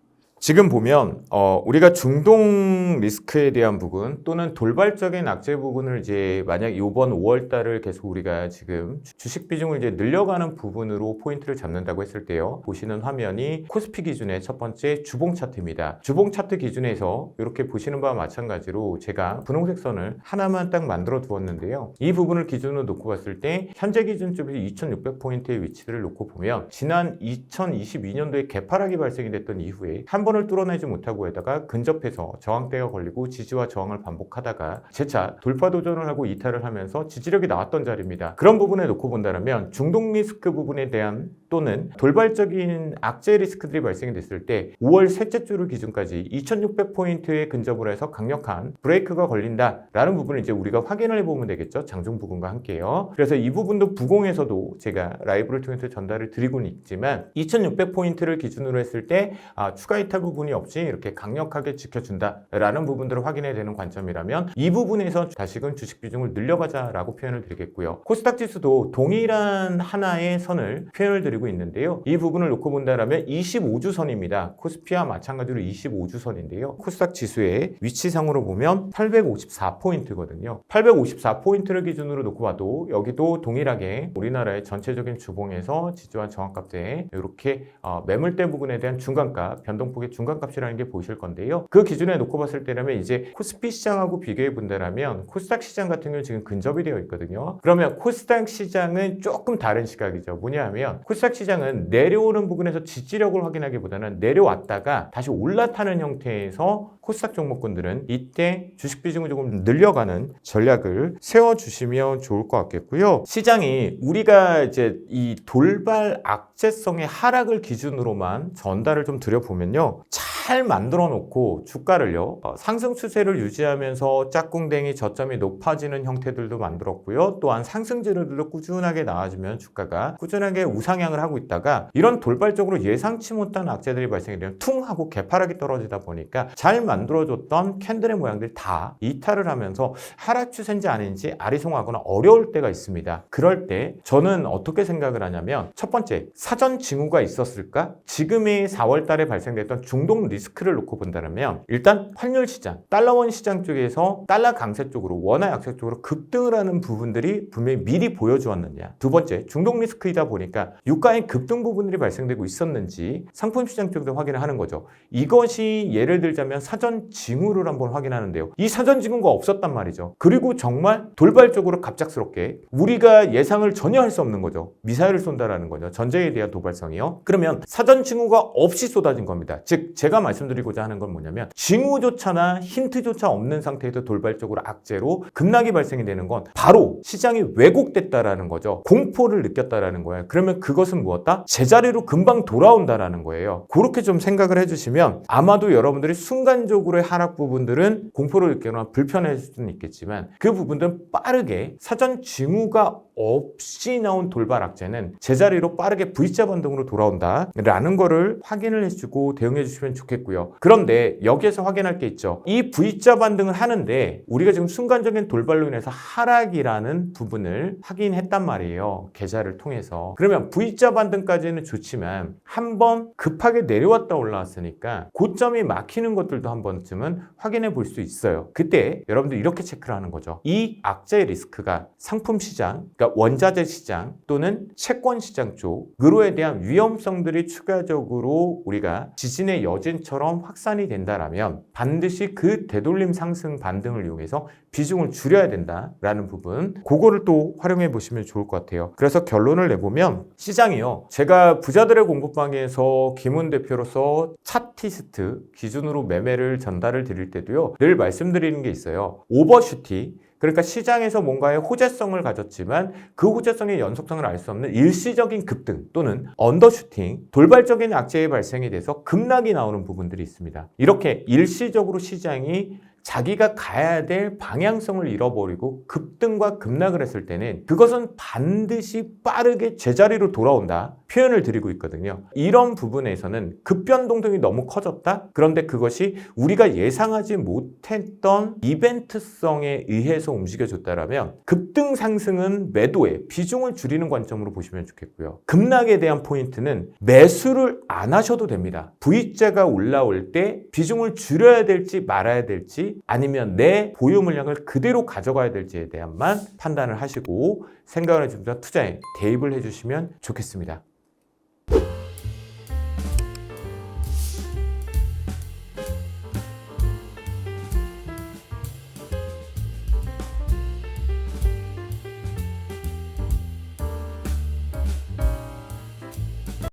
지금 보면 우리가 중동 리스크에 대한 부분 또는 돌발적인 악재 부분을 이제 만약 이번 5월 달을 계속 우리가 지금 주식 비중을 이제 늘려가는 부분으로 포인트를 잡는다고 했을 때요. 보시는 화면이 코스피 기준의 첫 번째 주봉 차트입니다. 주봉 차트 기준에서 이렇게 보시는 바와 마찬가지로 제가 분홍색 선을 하나만 딱 만들어 두었는데요. 이 부분을 기준으로 놓고 봤을 때 현재 기준점에서 2600포인트의 위치를 놓고 보면 지난 2022년도에 개파락이 발생이 됐던 이후에 한 번을 뚫어내지 못하고 에다가 근접해서 저항대가 걸리고 지지와 저항을 반복하다가 재차 돌파 도전을 하고 이탈을 하면서 지지력이 나왔던 자리입니다. 그런 부분에 놓고 본다면 중동 리스크 부분에 대한 또는 돌발적인 악재 리스크들이 발생이 됐을 때 5월 셋째 주를 기준까지 2600포인트에 근접을 해서 강력한 브레이크가 걸린다라는 부분을 이제 우리가 확인을 해보면 되겠죠. 장중 부근과 함께요. 그래서 이 부분도 부공에서도 제가 라이브를 통해서 전달을 드리고는 있지만 2600포인트를 기준으로 했을 때 추가 이탈 부분이 없이 이렇게 강력하게 지켜준다라는 부분들을 확인해야 되는 관점이라면 이 부분에서 다시금 주식 비중을 늘려가자라고 표현을 드리겠고요. 코스닥 지수도 동일한 하나의 선을 표현을 드리고 있는데요. 이 부분을 놓고 본다면 25주선입니다. 코스피와 마찬가지로 25주선인데요. 코스닥 지수의 위치상으로 보면 854포인트거든요. 854포인트를 기준으로 놓고 봐도 여기도 동일하게 우리나라의 전체적인 주봉에서 지지와 저항값에 이렇게 매물대 부분에 대한 중간값, 변동폭의 중간값이라는 게 보이실 건데요. 그 기준에 놓고 봤을 때라면 이제 코스피 시장하고 비교해 본다면 코스닥 시장 같은 경우는 지금 근접이 되어 있거든요. 그러면 코스닥 시장은 조금 다른 시각이죠. 뭐냐 하면 코스닥 시장은 내려오는 부분에서 지지력을 확인하기보다는 내려왔다가 다시 올라타는 형태에서 코스닥 종목군들은 이때 주식 비중을 조금 늘려가는 전략을 세워주시면 좋을 것 같겠고요. 시장이 우리가 이제 이 돌발 악재성의 하락을 기준으로만 전달을 좀 드려보면요. 잘 만들어 놓고 주가를요 상승 추세를 유지하면서 짝꿍댕이 저점이 높아지는 형태들도 만들었고요. 또한 상승 재료들도 꾸준하게 나와주면 주가가 꾸준하게 우상향을 하고 있다가 이런 돌발적으로 예상치 못한 악재들이 발생이 되면 퉁 하고 개파락이 떨어지다 보니까 잘 만들어줬던 캔들의 모양들이 다 이탈을 하면서 하락 추세인지 아닌지 아리송하거나 어려울 때가 있습니다. 그럴 때 저는 어떻게 생각을 하냐면 첫 번째 사전 징후가 있었을까? 지금의 4월 달에 발생됐던 중동 리스크를 놓고 본다면 일단 환율 시장, 달러원 시장 쪽에서 달러 강세 쪽으로 원화 약세 쪽으로 급등을 하는 부분들이 분명히 미리 보여주었느냐. 두 번째 중동 리스크이다 보니까 유가의 급등 부분들이 발생되고 있었는지 상품 시장 쪽에서 확인을 하는 거죠. 이것이 예를 들자면 사전 징후를 한번 확인하는데요. 이 사전 징후가 없었단 말이죠. 그리고 정말 돌발적으로 갑작스럽게 우리가 예상을 전혀 할 수 없는 거죠. 미사일을 쏜다라는 거죠. 전쟁에 대한 도발성이요. 그러면 사전 징후가 없이 쏟아진 겁니다. 즉 제가 말씀드리고자 하는 건 뭐냐면 징후조차나 힌트조차 없는 상태에서 돌발적으로 악재로 급락이 발생이 되는 건 바로 시장이 왜곡됐다라는 거죠. 공포를 느꼈다라는 거예요. 그러면 그것은 무엇다? 제자리로 금방 돌아온다라는 거예요. 그렇게 좀 생각을 해주시면 아마도 여러분들이 순간적으로의 하락 부분들은 공포를 느끼거나 불편해질 수는 있겠지만 그 부분들은 빠르게 사전 징후가 없이 나온 돌발 악재는 제자리로 빠르게 V자 반등으로 돌아온다라는 거를 확인을 해주고 대응해 주시면 좋겠고요. 그런데 여기에서 확인할 게 있죠. 이 V자 반등을 하는데 우리가 지금 순간적인 돌발로 인해서 하락이라는 부분을 확인했단 말이에요. 계좌를 통해서. 그러면 V자 반등까지는 좋지만 한번 급하게 내려왔다 올라왔으니까 고점이 막히는 것들도 한 번쯤은 확인해 볼 수 있어요. 그때 여러분들 이렇게 체크를 하는 거죠. 이 악재 리스크가 상품 시장, 그러니까 원자재 시장 또는 채권 시장 쪽으로에 대한 위험성들이 추가적으로 우리가 지진의 여진처럼 확산이 된다라면 반드시 그 되돌림 상승 반등을 이용해서 비중을 줄여야 된다라는 부분, 그거를 또 활용해 보시면 좋을 것 같아요. 그래서 결론을 내보면 시장이요. 제가 부자들의 공부방에서 김훈 대표로서 차티스트 기준으로 매매를 전달을 드릴 때도요. 늘 말씀드리는 게 있어요. 오버슈팅. 그러니까 시장에서 뭔가의 호재성을 가졌지만 그 호재성의 연속성을 알 수 없는 일시적인 급등 또는 언더슈팅, 돌발적인 악재의 발생이 돼서 급락이 나오는 부분들이 있습니다. 이렇게 일시적으로 시장이 자기가 가야 될 방향성을 잃어버리고 급등과 급락을 했을 때는 그것은 반드시 빠르게 제자리로 돌아온다 표현을 드리고 있거든요. 이런 부분에서는 급변동성이 너무 커졌다. 그런데 그것이 우리가 예상하지 못했던 이벤트성에 의해서 움직여줬다라면 급등 상승은 매도에 비중을 줄이는 관점으로 보시면 좋겠고요. 급락에 대한 포인트는 매수를 안 하셔도 됩니다. V자가 올라올 때 비중을 줄여야 될지 말아야 될지 아니면 내 보유 물량을 그대로 가져가야 될지에 대한만 판단을 하시고 생각을 해주면서 투자에 대입을 해주시면 좋겠습니다.